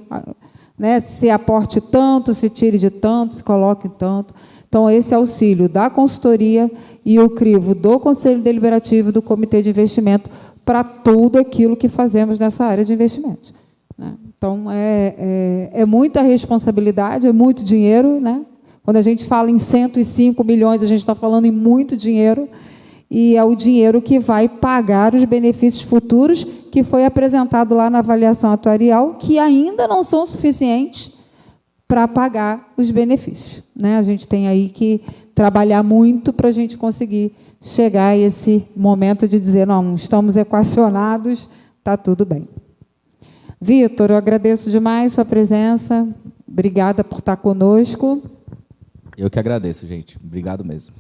né, se aporte tanto, se tire de tanto, se coloque tanto. Então, esse auxílio da consultoria e o crivo do Conselho Deliberativo do Comitê de Investimento para tudo aquilo que fazemos nessa área de investimentos, né? Então, é muita responsabilidade, é muito dinheiro, né? Quando a gente fala em 105 milhões, a gente está falando em muito dinheiro, e é o dinheiro que vai pagar os benefícios futuros que foi apresentado lá na avaliação atuarial, que ainda não são suficientes para pagar os benefícios, né? A gente tem aí que trabalhar muito para a gente conseguir chegar a esse momento de dizer, não, estamos equacionados, está tudo bem. Vitor, eu agradeço demais sua presença, obrigada por estar conosco. Eu que agradeço, gente. Obrigado mesmo.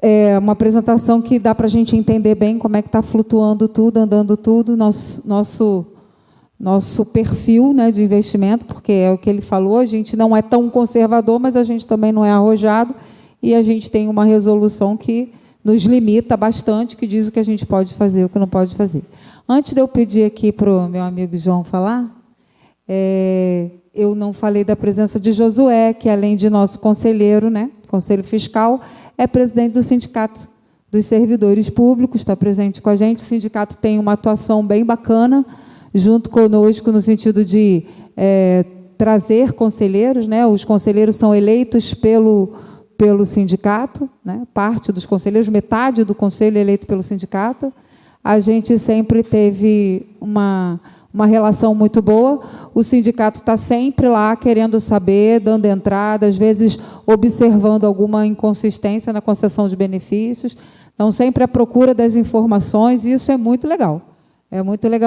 É uma apresentação que dá para a gente entender bem como é que está flutuando tudo, andando tudo, nosso perfil, né, de investimento, porque é o que ele falou, a gente não é tão conservador, mas a gente também não é arrojado, e a gente tem uma resolução que nos limita bastante, que diz o que a gente pode fazer e o que não pode fazer. Antes de eu pedir aqui para o meu amigo João falar, eu não falei da presença de Josué, que, além de nosso conselheiro, né, conselho fiscal, é presidente do Sindicato dos Servidores Públicos, está presente com a gente. O sindicato tem uma atuação bem bacana, junto conosco, no sentido de trazer conselheiros, né? Os conselheiros são eleitos pelo sindicato, né? Parte dos conselheiros, metade do conselho é eleito pelo sindicato. A gente sempre teve uma relação muito boa. O sindicato está sempre lá querendo saber, dando entrada, às vezes observando alguma inconsistência na concessão de benefícios. Então, sempre à procura das informações, e isso é muito legal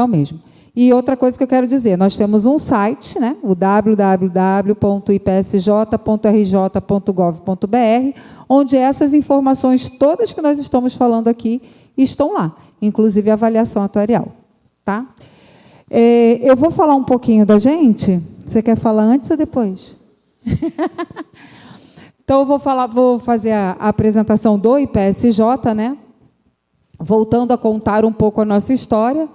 mesmo. E outra coisa que eu quero dizer, nós temos um site, né, o www.ipsj.rj.gov.br, onde essas informações todas que nós estamos falando aqui estão lá, inclusive a avaliação atuarial. Tá? Eu vou falar um pouquinho da gente. Você quer falar antes ou depois? Então, eu vou fazer a apresentação do IPSJ, né? Voltando a contar um pouco a nossa história.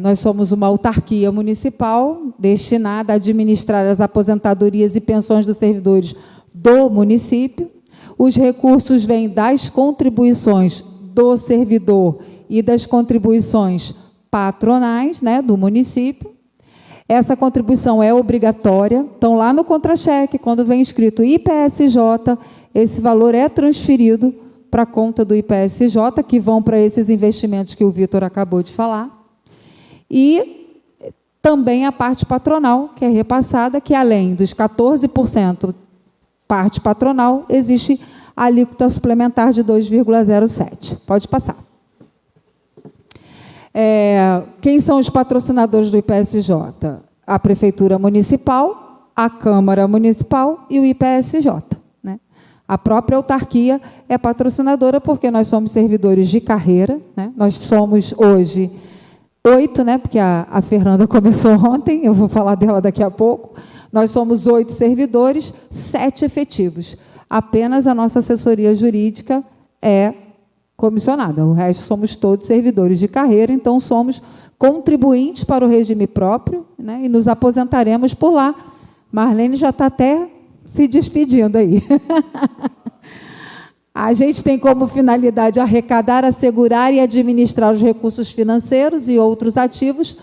Nós somos uma autarquia municipal destinada a administrar as aposentadorias e pensões dos servidores do município. Os recursos vêm das contribuições do servidor e das contribuições patronais, né, do município. Essa contribuição é obrigatória. Então, lá no contra-cheque, quando vem escrito IPSJ, esse valor é transferido para a conta do IPSJ, que vão para esses investimentos que o Vitor acabou de falar. E também a parte patronal, que é repassada, que além dos 14% parte patronal, existe a alíquota suplementar de 2,07. Pode passar. Quem são os patrocinadores do IPSJ? a Prefeitura Municipal, a Câmara Municipal e o IPSJ, né? A própria autarquia é patrocinadora porque nós somos servidores de carreira, né? Nós somos hoje 8, né? Porque a Fernanda começou ontem, eu vou falar dela daqui a pouco. Nós somos 8 servidores, 7 efetivos. Apenas a nossa assessoria jurídica é comissionada. O resto somos todos servidores de carreira, então somos contribuintes para o regime próprio, né? E nos aposentaremos por lá. Marlene já está até se despedindo aí. A gente tem como finalidade arrecadar, assegurar e administrar os recursos financeiros e outros ativos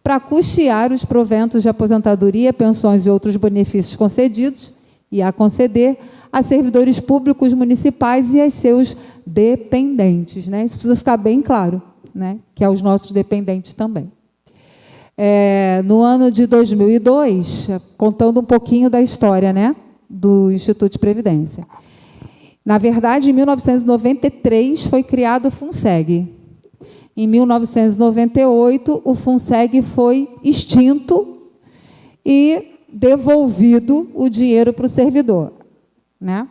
para custear os proventos de aposentadoria, pensões e outros benefícios concedidos e a conceder a servidores públicos municipais e a seus dependentes, né? Isso precisa ficar bem claro, né? Que é os nossos dependentes também. No ano de 2002, contando um pouquinho da história, né, do Instituto de Previdência. Na verdade, em 1993 foi criado o FUNSEG. Em 1998, o FUNSEG foi extinto e devolvido o dinheiro para o servidor, né?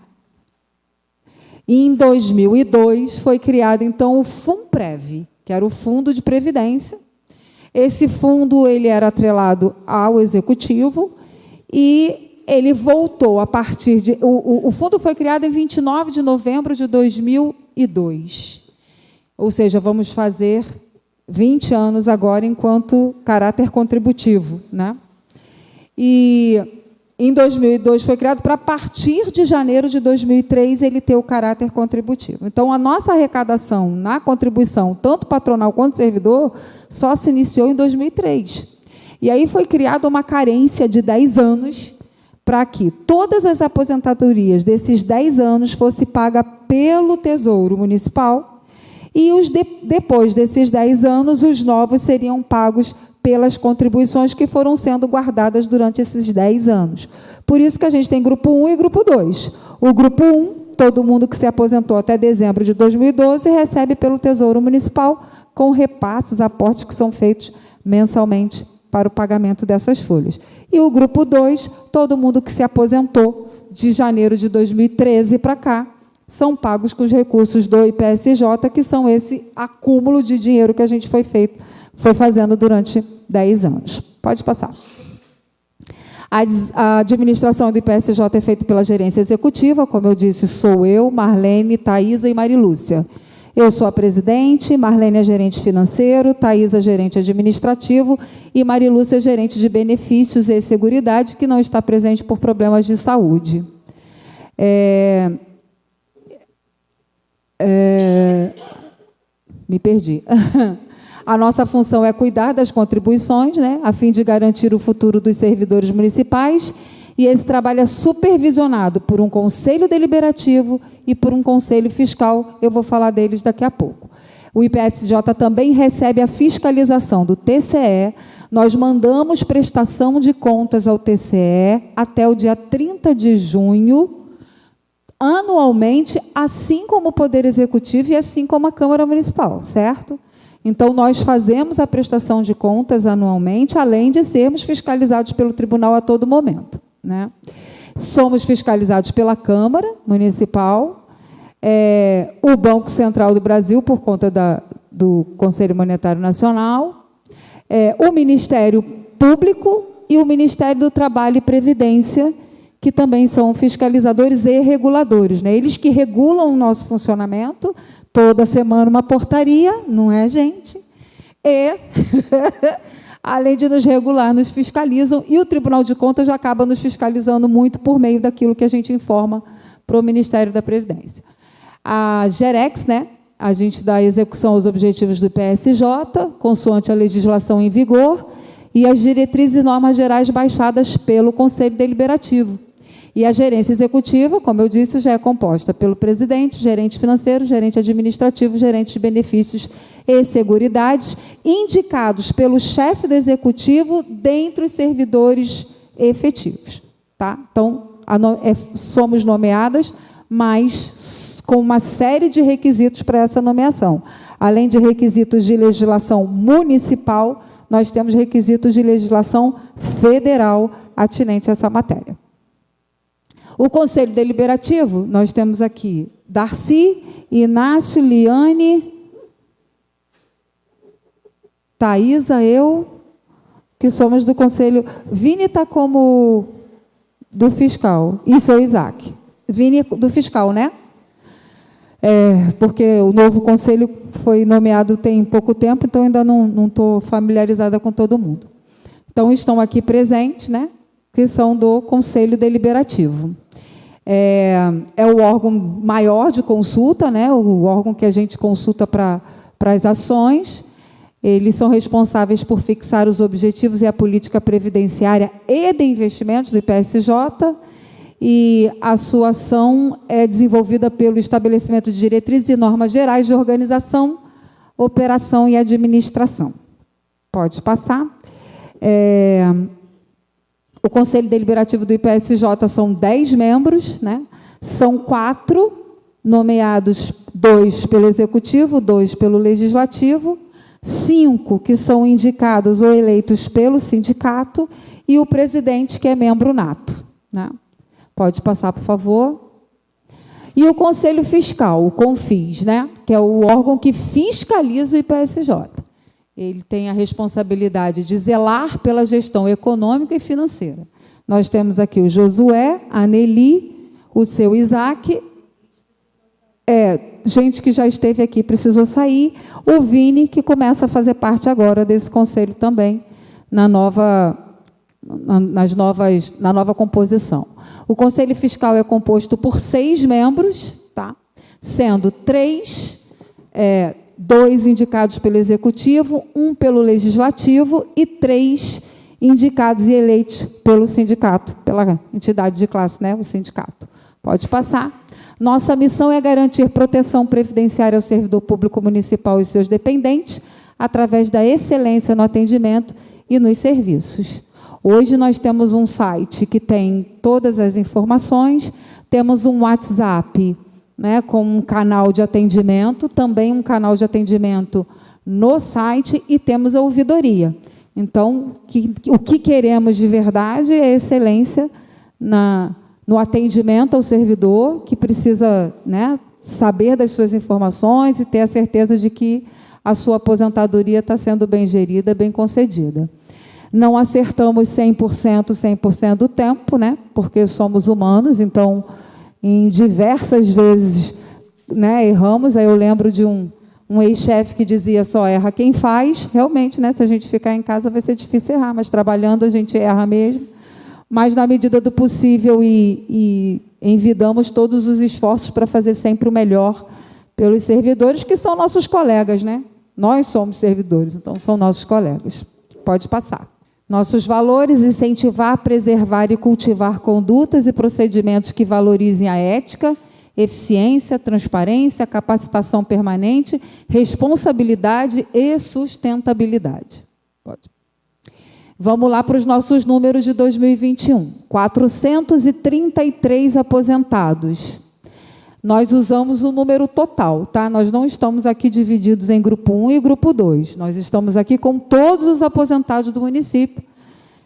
E em 2002 foi criado então o FUNPREV, que era o Fundo de Previdência. Esse fundo ele era atrelado ao Executivo e ele voltou a partir de... O fundo foi criado em 29 de novembro de 2002. Ou seja, vamos fazer 20 anos agora enquanto caráter contributivo, né? E em 2002 foi criado para, a partir de janeiro de 2003, ele ter o caráter contributivo. Então, a nossa arrecadação na contribuição, tanto patronal quanto servidor, só se iniciou em 2003. E aí foi criada uma carência de 10 anos para que todas as aposentadorias desses 10 anos fossem pagas pelo Tesouro Municipal e depois desses 10 anos, os novos seriam pagos pelas contribuições que foram sendo guardadas durante esses 10 anos. Por isso que a gente tem grupo 1 e grupo 2. O grupo 1, todo mundo que se aposentou até dezembro de 2012, recebe pelo Tesouro Municipal com repasses, aportes que são feitos mensalmente para o pagamento dessas folhas. E o grupo 2, todo mundo que se aposentou de janeiro de 2013 para cá, são pagos com os recursos do IPSJ, que são esse acúmulo de dinheiro que a gente foi fazendo durante 10 anos. Pode passar. A administração do IPSJ é feita pela gerência executiva, como eu disse, sou eu, Marlene, Taísa e Marilúcia. Eu sou a presidente, Marlene é gerente financeiro, Taísa gerente administrativo e Marilúcia gerente de benefícios e seguridade, que não está presente por problemas de saúde. Me perdi. A nossa função é cuidar das contribuições, né, a fim de garantir o futuro dos servidores municipais, e esse trabalho é supervisionado por um conselho deliberativo e por um conselho fiscal. Eu vou falar deles daqui a pouco. O IPSJ também recebe a fiscalização do TCE. Nós mandamos prestação de contas ao TCE até o dia 30 de junho, anualmente, assim como o Poder Executivo e assim como a Câmara Municipal, certo? Então, nós fazemos a prestação de contas anualmente, além de sermos fiscalizados pelo tribunal a todo momento, né? Somos fiscalizados pela Câmara Municipal, o Banco Central do Brasil, por conta do Conselho Monetário Nacional, o Ministério Público e o Ministério do Trabalho e Previdência, que também são fiscalizadores e reguladores, né? Eles que regulam o nosso funcionamento, toda semana uma portaria, não é, gente? E, além de nos regular, nos fiscalizam, e o Tribunal de Contas já acaba nos fiscalizando muito por meio daquilo que a gente informa para o Ministério da Previdência. A GEREX, né? A gente dá execução aos objetivos do PSJ, consoante a legislação em vigor, e as diretrizes e normas gerais baixadas pelo Conselho Deliberativo. E a gerência executiva, como eu disse, já é composta pelo presidente, gerente financeiro, gerente administrativo, gerente de benefícios e seguridades, indicados pelo chefe do executivo dentre os servidores efetivos. Tá? Então, somos nomeadas, mas com uma série de requisitos para essa nomeação. Além de requisitos de legislação municipal, nós temos requisitos de legislação federal atinente a essa matéria. O Conselho Deliberativo, nós temos aqui Darcy, Inácio, Liane, Thaisa, eu, que somos do Conselho. Vini está como do fiscal, e seu Isaac. Vini do fiscal, né? Porque o novo conselho foi nomeado tem pouco tempo, então ainda não estou familiarizada com todo mundo. Então, estão aqui presentes, né, que são do Conselho Deliberativo. É o órgão maior de consulta, né, o órgão que a gente consulta para as ações. Eles são responsáveis por fixar os objetivos e a política previdenciária e de investimentos do IPSJ, e a sua ação é desenvolvida pelo estabelecimento de diretrizes e normas gerais de organização, operação e administração. Pode passar. O Conselho Deliberativo do IPSJ são 10 membros, né? São 4 nomeados, 2 pelo Executivo, 2 pelo Legislativo, 5 que são indicados ou eleitos pelo sindicato, e o presidente, que é membro nato, né? Pode passar, por favor. E o Conselho Fiscal, o CONFIS, né, que é o órgão que fiscaliza o IPSJ. Ele tem a responsabilidade de zelar pela gestão econômica e financeira. Nós temos aqui o Josué, a Nelly, o seu Isaac, gente que já esteve aqui precisou sair, o Vini, que começa a fazer parte agora desse conselho também, na nova composição. O Conselho Fiscal é composto por 6 membros, tá? Sendo 2 indicados pelo Executivo, 1 pelo Legislativo e 3 indicados e eleitos pelo sindicato, pela entidade de classe, né? O sindicato. Pode passar. Nossa missão é garantir proteção previdenciária ao servidor público municipal e seus dependentes, através da excelência no atendimento e nos serviços. Hoje nós temos um site que tem todas as informações, temos um WhatsApp, né, com um canal de atendimento, também um canal de atendimento no site, e temos a ouvidoria. Então, o que queremos de verdade é excelência no atendimento ao servidor, que precisa, né, saber das suas informações e ter a certeza de que a sua aposentadoria está sendo bem gerida, bem concedida. Não acertamos 100% do tempo, né, porque somos humanos, então, em diversas vezes, né, erramos. Aí eu lembro de um ex-chefe que dizia: só erra quem faz. Realmente, né, se a gente ficar em casa vai ser difícil errar, mas trabalhando a gente erra mesmo. Mas, na medida do possível, e envidamos todos os esforços para fazer sempre o melhor pelos servidores, que são nossos colegas, né? Nós somos servidores, então são nossos colegas. Pode passar. Nossos valores: incentivar, preservar e cultivar condutas e procedimentos que valorizem a ética, eficiência, transparência, capacitação permanente, responsabilidade e sustentabilidade. Pode. Vamos lá para os nossos números de 2021. 433 aposentados. Nós usamos o número total, tá? Nós não estamos aqui divididos em grupo 1 e grupo 2. Nós estamos aqui com todos os aposentados do município.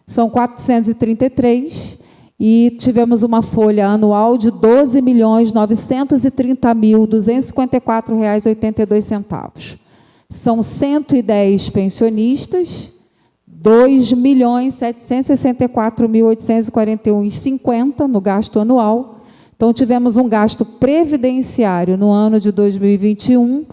São 433, e tivemos uma folha anual de R$ 12.930.254,82. São 110 pensionistas, R$ 2.764.841,50 no gasto anual. Então, tivemos um gasto previdenciário no ano de 2021, R$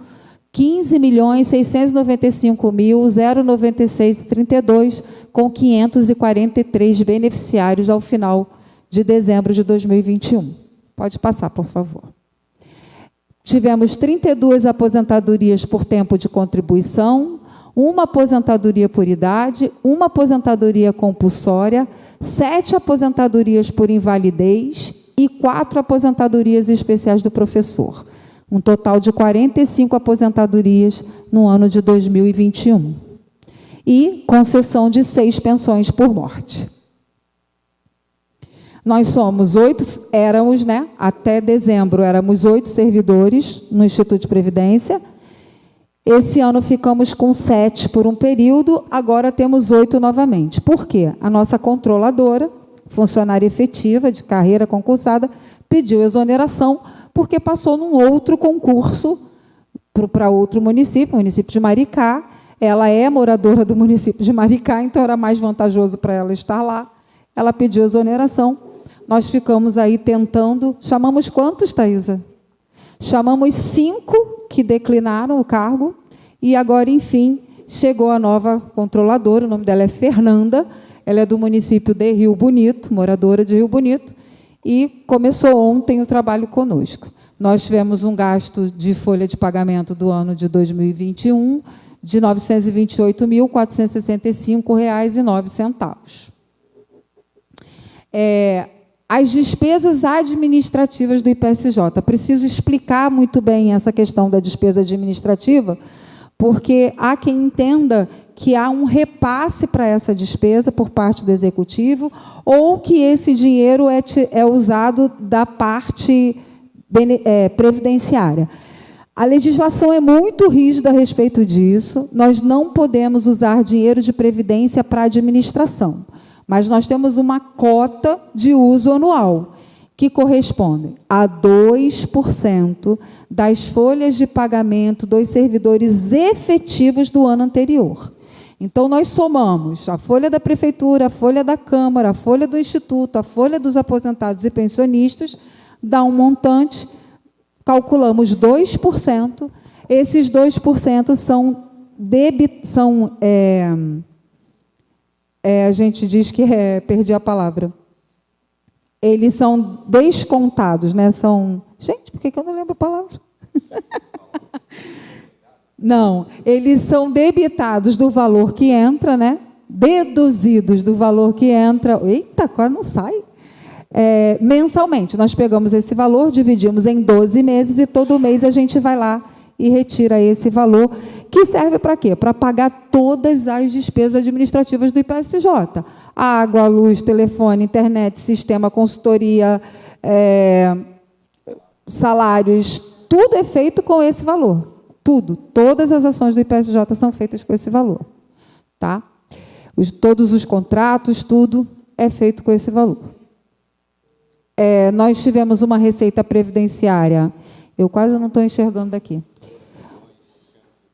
15.695.096,32, com 543 beneficiários ao final de dezembro de 2021. Pode passar, por favor. Tivemos 32 aposentadorias por tempo de contribuição, uma aposentadoria por idade, uma aposentadoria compulsória, 7 aposentadorias por invalidez e 4 aposentadorias especiais do professor. Um total de 45 aposentadorias no ano de 2021. E concessão de 6 pensões por morte. Nós somos 8, éramos, né, até dezembro, éramos 8 servidores no Instituto de Previdência. Esse ano ficamos com 7 por um período, agora temos 8 novamente. Por quê? A nossa controladora, funcionária efetiva de carreira concursada, pediu exoneração porque passou num outro concurso para outro município, o município de Maricá. Ela é moradora do município de Maricá, então era mais vantajoso para ela estar lá. Ela pediu exoneração. Nós ficamos aí tentando. Chamamos quantos, Thaisa? Chamamos 5 que declinaram o cargo. E agora, enfim, chegou a nova controladora. O nome dela é Fernanda. Ela é do município de Rio Bonito, moradora de Rio Bonito. E começou ontem o trabalho conosco. Nós tivemos um gasto de folha de pagamento do ano de 2021 de R$ 928.465,09. As despesas administrativas do IPSJ. Preciso explicar muito bem essa questão da despesa administrativa, porque há quem entenda que há um repasse para essa despesa por parte do Executivo, ou que esse dinheiro é usado da parte previdenciária. A legislação é muito rígida a respeito disso. Nós não podemos usar dinheiro de previdência para administração, mas nós temos uma cota de uso anual, que corresponde a 2% das folhas de pagamento dos servidores efetivos do ano anterior. Então, nós somamos a folha da Prefeitura, a folha da Câmara, a folha do Instituto, a folha dos aposentados e pensionistas, dá um montante, calculamos 2%. Esses 2% a gente diz que perdi a palavra. Eles são descontados, né? Gente, por que eu não lembro a palavra? Não, eles são debitados do valor que entra, né? Deduzidos do valor que entra. Eita, quase não sai. Mensalmente, nós pegamos esse valor, dividimos em 12 meses e todo mês a gente vai lá e retira esse valor, que serve para quê? Para pagar todas as despesas administrativas do IPSJ. Água, luz, telefone, internet, sistema, consultoria, salários, tudo é feito com esse valor. Tudo, todas as ações do IPSJ são feitas com esse valor. Tá? Todos os contratos, tudo é feito com esse valor. Nós tivemos uma receita previdenciária, eu quase não estou enxergando daqui,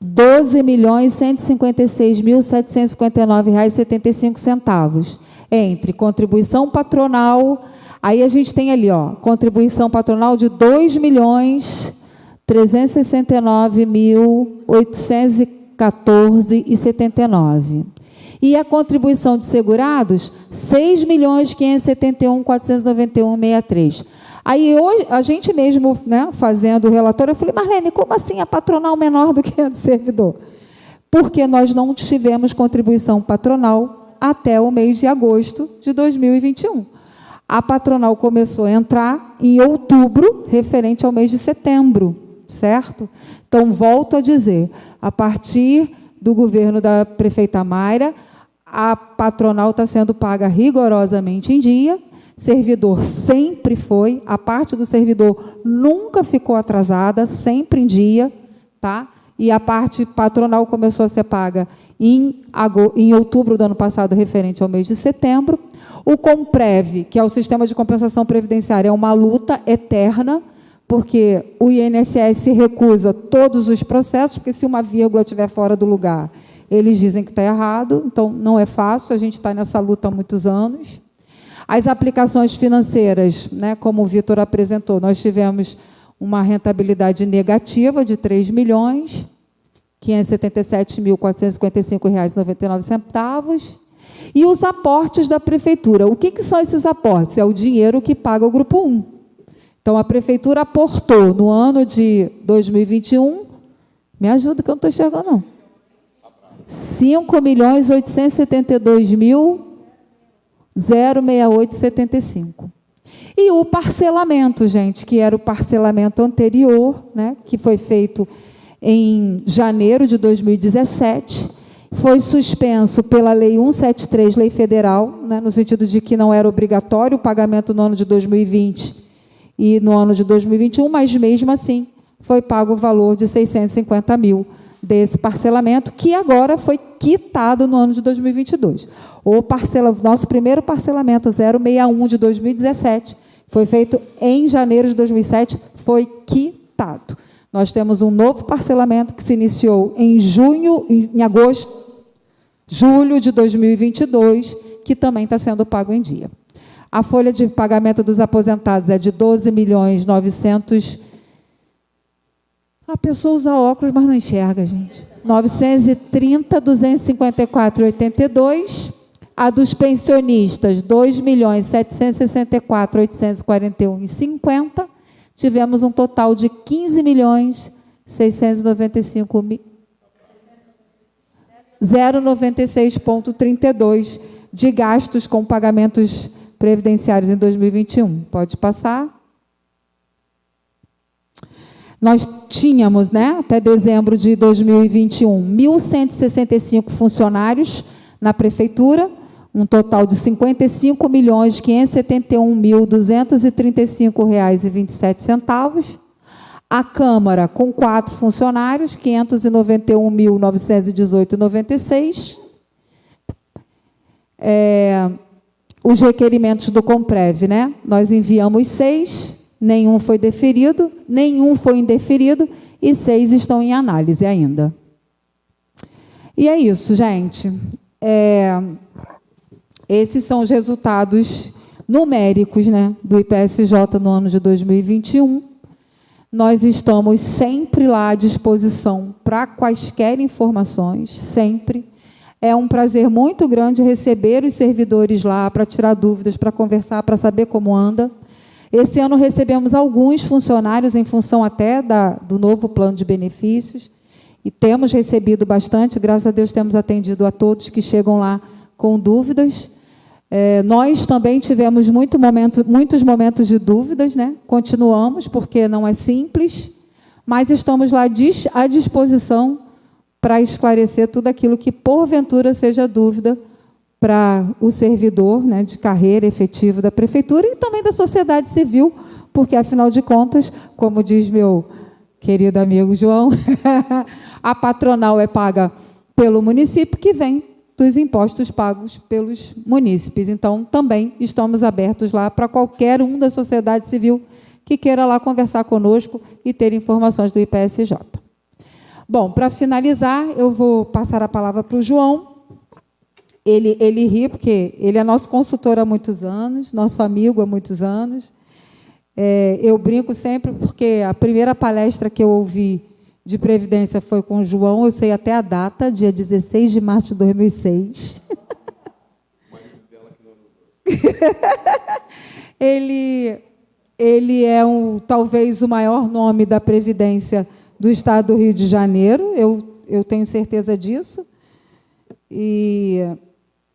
R$ 12.156.759,75, entre contribuição patronal, aí a gente tem ali, contribuição patronal de R$ 2.369.814,79. E a contribuição de segurados, R$ 6.571.491,63. Aí, hoje, a gente mesmo, né, fazendo o relatório, eu falei, Marlene, como assim a patronal menor do que a do servidor? Porque nós não tivemos contribuição patronal até o mês de agosto de 2021. A patronal começou a entrar em outubro, referente ao mês de setembro, certo? Então, volto a dizer, a partir do governo da prefeita Mayra, a patronal está sendo paga rigorosamente em dia, servidor sempre foi, a parte do servidor nunca ficou atrasada, sempre em dia, tá? E a parte patronal começou a ser paga em outubro do ano passado, referente ao mês de setembro. O Comprev, que é o Sistema de Compensação Previdenciária, é uma luta eterna, porque o INSS recusa todos os processos, porque se uma vírgula estiver fora do lugar, eles dizem que está errado, então não é fácil, a gente está nessa luta há muitos anos. As aplicações financeiras, né, como o Vitor apresentou, nós tivemos uma rentabilidade negativa de R$ 3.577.455,99. E os aportes da Prefeitura. O que são esses aportes? É o dinheiro que paga o Grupo 1. Então, a Prefeitura aportou no ano de 2021, me ajuda que eu não estou enxergando, não, R$ 5.872.068,75. E o parcelamento, gente, que era o parcelamento anterior, né, que foi feito em janeiro de 2017, foi suspenso pela Lei 173, Lei Federal, né, no sentido de que não era obrigatório o pagamento no ano de 2020 e no ano de 2021, mas, mesmo assim, foi pago o valor de R$ 650 mil desse parcelamento, que agora foi quitado no ano de 2022. Nosso primeiro parcelamento 061 de 2017, foi feito em janeiro de 2007, foi quitado. Nós temos um novo parcelamento que se iniciou em julho de 2022, que também está sendo pago em dia. A folha de pagamento dos aposentados é de 12.900.000. A pessoa usa óculos, mas não enxerga, gente. 930.254,82. A dos pensionistas, 2.764.841,50. Tivemos um total de 15.695.096,32 de gastos com pagamentos previdenciários em 2021. Pode passar. Nós tínhamos, até dezembro de 2021, 1.165 funcionários na prefeitura, um total de R$ 55.571.235,27. A Câmara, com 4 funcionários, R$ 591.918,96. Os requerimentos do Comprev, nós enviamos 6, nenhum foi deferido, nenhum foi indeferido, e 6 estão em análise ainda. E é isso, gente. Esses são os resultados numéricos, do IPSJ no ano de 2021. Nós estamos sempre lá à disposição para quaisquer informações, sempre. É um prazer muito grande receber os servidores lá para tirar dúvidas, para conversar, para saber como anda. Esse ano recebemos alguns funcionários em função até do novo plano de benefícios, e temos recebido bastante, graças a Deus temos atendido a todos que chegam lá com dúvidas. Nós também tivemos muitos momentos de dúvidas, continuamos, porque não é simples, mas estamos lá à disposição para esclarecer tudo aquilo que, porventura, seja dúvida para o servidor de carreira efetivo da prefeitura e também da sociedade civil, porque, afinal de contas, como diz meu querido amigo João, a patronal é paga pelo município, que vem dos impostos pagos pelos munícipes. Então, também estamos abertos lá para qualquer um da sociedade civil que queira lá conversar conosco e ter informações do IPSJ. Bom, para finalizar, eu vou passar a palavra para o João. Ele ri, porque ele é nosso consultor há muitos anos, nosso amigo há muitos anos. Eu brinco sempre, porque a primeira palestra que eu ouvi de Previdência foi com o João, eu sei até a data, dia 16 de março de 2006. Ele é talvez o maior nome da Previdência do Estado do Rio de Janeiro, eu tenho certeza disso, e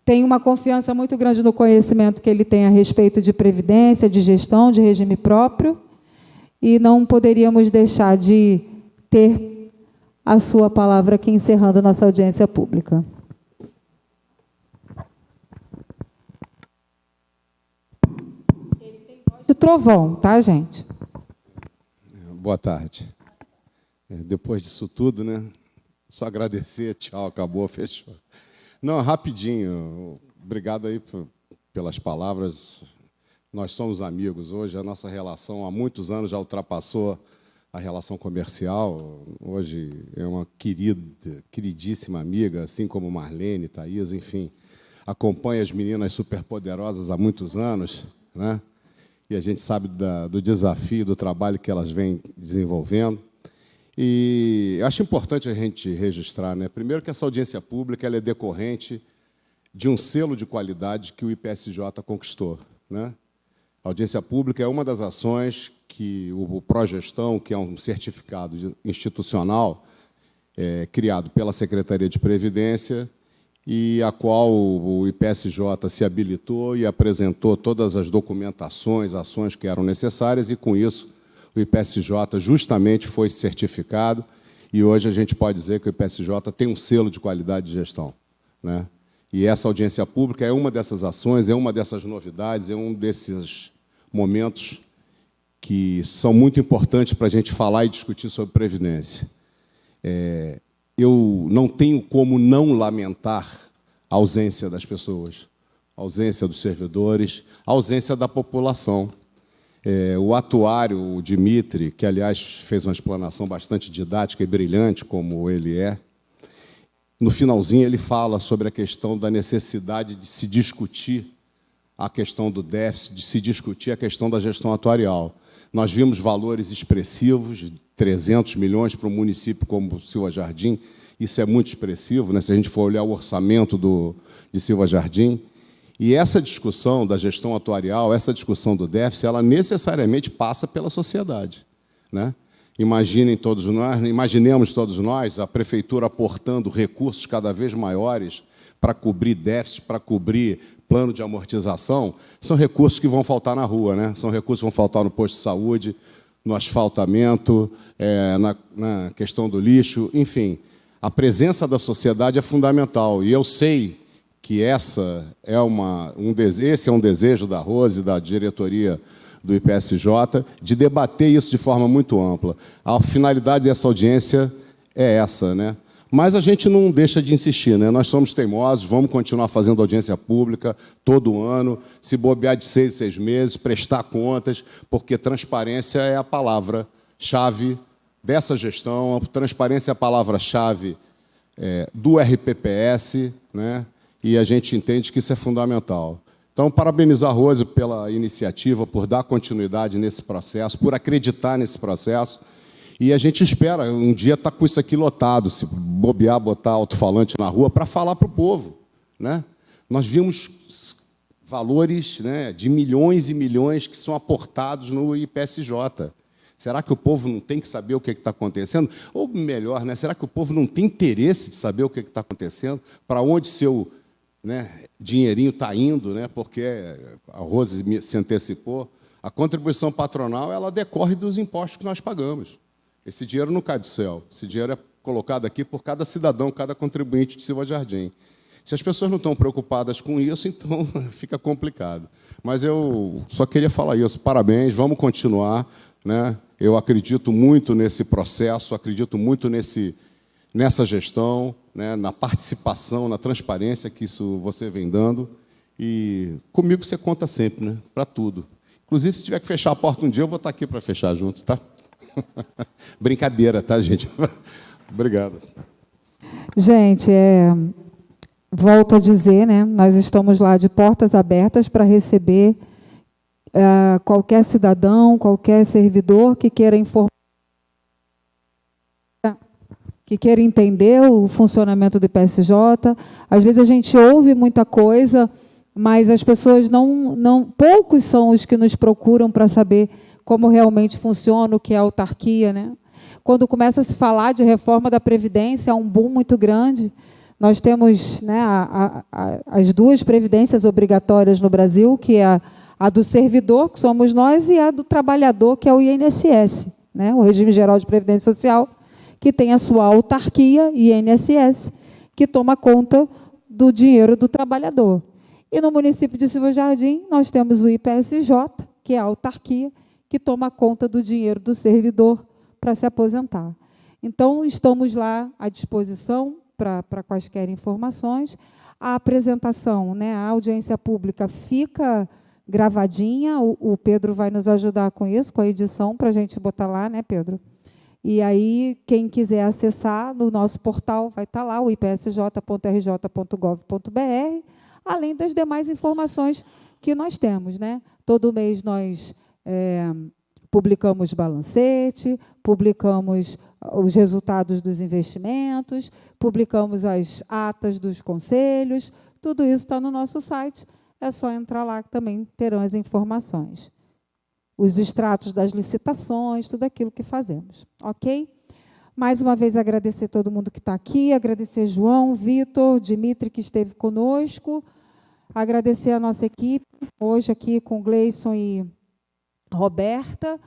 tenho uma confiança muito grande no conhecimento que ele tem a respeito de previdência, de gestão, de regime próprio, e não poderíamos deixar de ter a sua palavra aqui, encerrando a nossa audiência pública. Ele tem voz de trovão, tá, gente? Boa tarde. Depois disso tudo, só agradecer, tchau, acabou, fechou. Não, rapidinho, obrigado aí pelas palavras. Nós somos amigos hoje, a nossa relação há muitos anos já ultrapassou a relação comercial. Hoje é uma queridíssima amiga, assim como Marlene, Thaís, enfim, acompanha as meninas superpoderosas há muitos anos, e a gente sabe do desafio, do trabalho que elas vêm desenvolvendo. E acho importante a gente registrar, primeiro, que essa audiência pública ela é decorrente de um selo de qualidade que o IPSJ conquistou. A audiência pública é uma das ações que o Progestão, que é um certificado institucional criado pela Secretaria de Previdência, e a qual o IPSJ se habilitou e apresentou todas as documentações, ações que eram necessárias, e, com isso, o IPSJ justamente foi certificado, e hoje a gente pode dizer que o IPSJ tem um selo de qualidade de gestão. E essa audiência pública é uma dessas ações, é uma dessas novidades, é um desses momentos que são muito importantes para a gente falar e discutir sobre previdência. eu não tenho como não lamentar a ausência das pessoas, a ausência dos servidores, a ausência da população. O atuário, o Dimitri, que, aliás, fez uma explanação bastante didática e brilhante, como ele é, no finalzinho ele fala sobre a questão da necessidade de se discutir a questão do déficit, de se discutir a questão da gestão atuarial. Nós vimos valores expressivos, 300 milhões para um município como Silva Jardim, isso é muito expressivo, né, se a gente for olhar o orçamento de Silva Jardim. E essa discussão da gestão atuarial, essa discussão do déficit, ela necessariamente passa pela sociedade, né? Imaginemos todos nós a prefeitura aportando recursos cada vez maiores para cobrir déficit, para cobrir plano de amortização. São recursos que vão faltar na rua, né? São recursos que vão faltar no posto de saúde, no asfaltamento, na questão do lixo, enfim. A presença da sociedade é fundamental. E eu sei que esse é um desejo da Rose, da diretoria do IPSJ, de debater isso de forma muito ampla. A finalidade dessa audiência é essa, né? Mas a gente não deixa de insistir, né? Nós somos teimosos, vamos continuar fazendo audiência pública todo ano, se bobear de 6 em 6 meses, prestar contas, porque transparência é a palavra-chave dessa gestão, transparência é a palavra-chave do RPPS, né? E a gente entende que isso é fundamental. Então, parabenizar a Rose pela iniciativa, por dar continuidade nesse processo, por acreditar nesse processo. E a gente espera um dia estar com isso aqui lotado, se bobear, botar alto-falante na rua para falar para o povo, né? Nós vimos valores, né, de milhões e milhões que são aportados no IPSJ. Será que o povo não tem que saber o que está acontecendo? Ou melhor, né, será que o povo não tem interesse de saber o que está acontecendo? Para onde seu, né, dinheirinho está indo, né, porque a Rose se antecipou, a contribuição patronal ela decorre dos impostos que nós pagamos. Esse dinheiro não cai do céu, esse dinheiro é colocado aqui por cada cidadão, cada contribuinte de Silva Jardim. Se as pessoas não estão preocupadas com isso, então fica complicado. Mas eu só queria falar isso, parabéns, vamos continuar, né? Eu acredito muito nesse processo, acredito muito nessa gestão, né, na participação, na transparência que isso você vem dando. E comigo você conta sempre, né, para tudo. Inclusive, se tiver que fechar a porta um dia, eu vou estar aqui para fechar junto, tá? Brincadeira, tá, gente? Obrigado. Gente, volto a dizer, né, nós estamos lá de portas abertas para receber qualquer cidadão, qualquer servidor que queira informar, que queira entender o funcionamento do IPSJ. Às vezes a gente ouve muita coisa, mas as pessoas poucos são os que nos procuram para saber como realmente funciona, o que é autarquia, né? Quando começa a se falar de reforma da Previdência, há um boom muito grande. Nós temos, né, as duas previdências obrigatórias no Brasil, que é a do servidor, que somos nós, e a do trabalhador, que é o INSS, né, o Regime Geral de Previdência Social, que tem a sua autarquia, INSS, que toma conta do dinheiro do trabalhador. E no município de Silva Jardim, nós temos o IPSJ, que é a autarquia, que toma conta do dinheiro do servidor para se aposentar. Então, estamos lá à disposição para quaisquer informações. A apresentação, né, a audiência pública fica gravadinha, o Pedro vai nos ajudar com isso, com a edição, para a gente botar lá, né, Pedro? E aí, quem quiser acessar no nosso portal, vai estar lá, o ipsj.rj.gov.br, além das demais informações que nós temos, né? Todo mês nós publicamos balancete, publicamos os resultados dos investimentos, publicamos as atas dos conselhos, tudo isso está no nosso site, é só entrar lá que também terão as informações. Os extratos das licitações, tudo aquilo que fazemos, ok? Mais uma vez, agradecer a todo mundo que está aqui, agradecer João, Vitor, Dimitri, que esteve conosco, agradecer a nossa equipe, hoje aqui com Gleison e Roberta,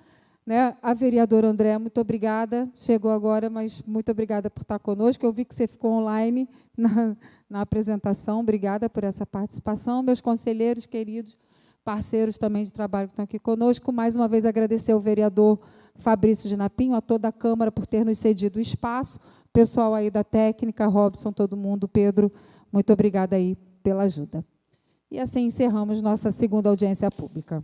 né? A vereadora André, muito obrigada, chegou agora, mas muito obrigada por estar conosco, eu vi que você ficou online na apresentação, obrigada por essa participação, meus conselheiros queridos, parceiros também de trabalho que estão aqui conosco, mais uma vez agradecer ao vereador Fabrício de Napinho, a toda a Câmara por ter nos cedido o espaço, Pessoal aí da técnica, Robson, todo mundo, Pedro, muito obrigada aí pela ajuda. E assim encerramos nossa segunda audiência pública.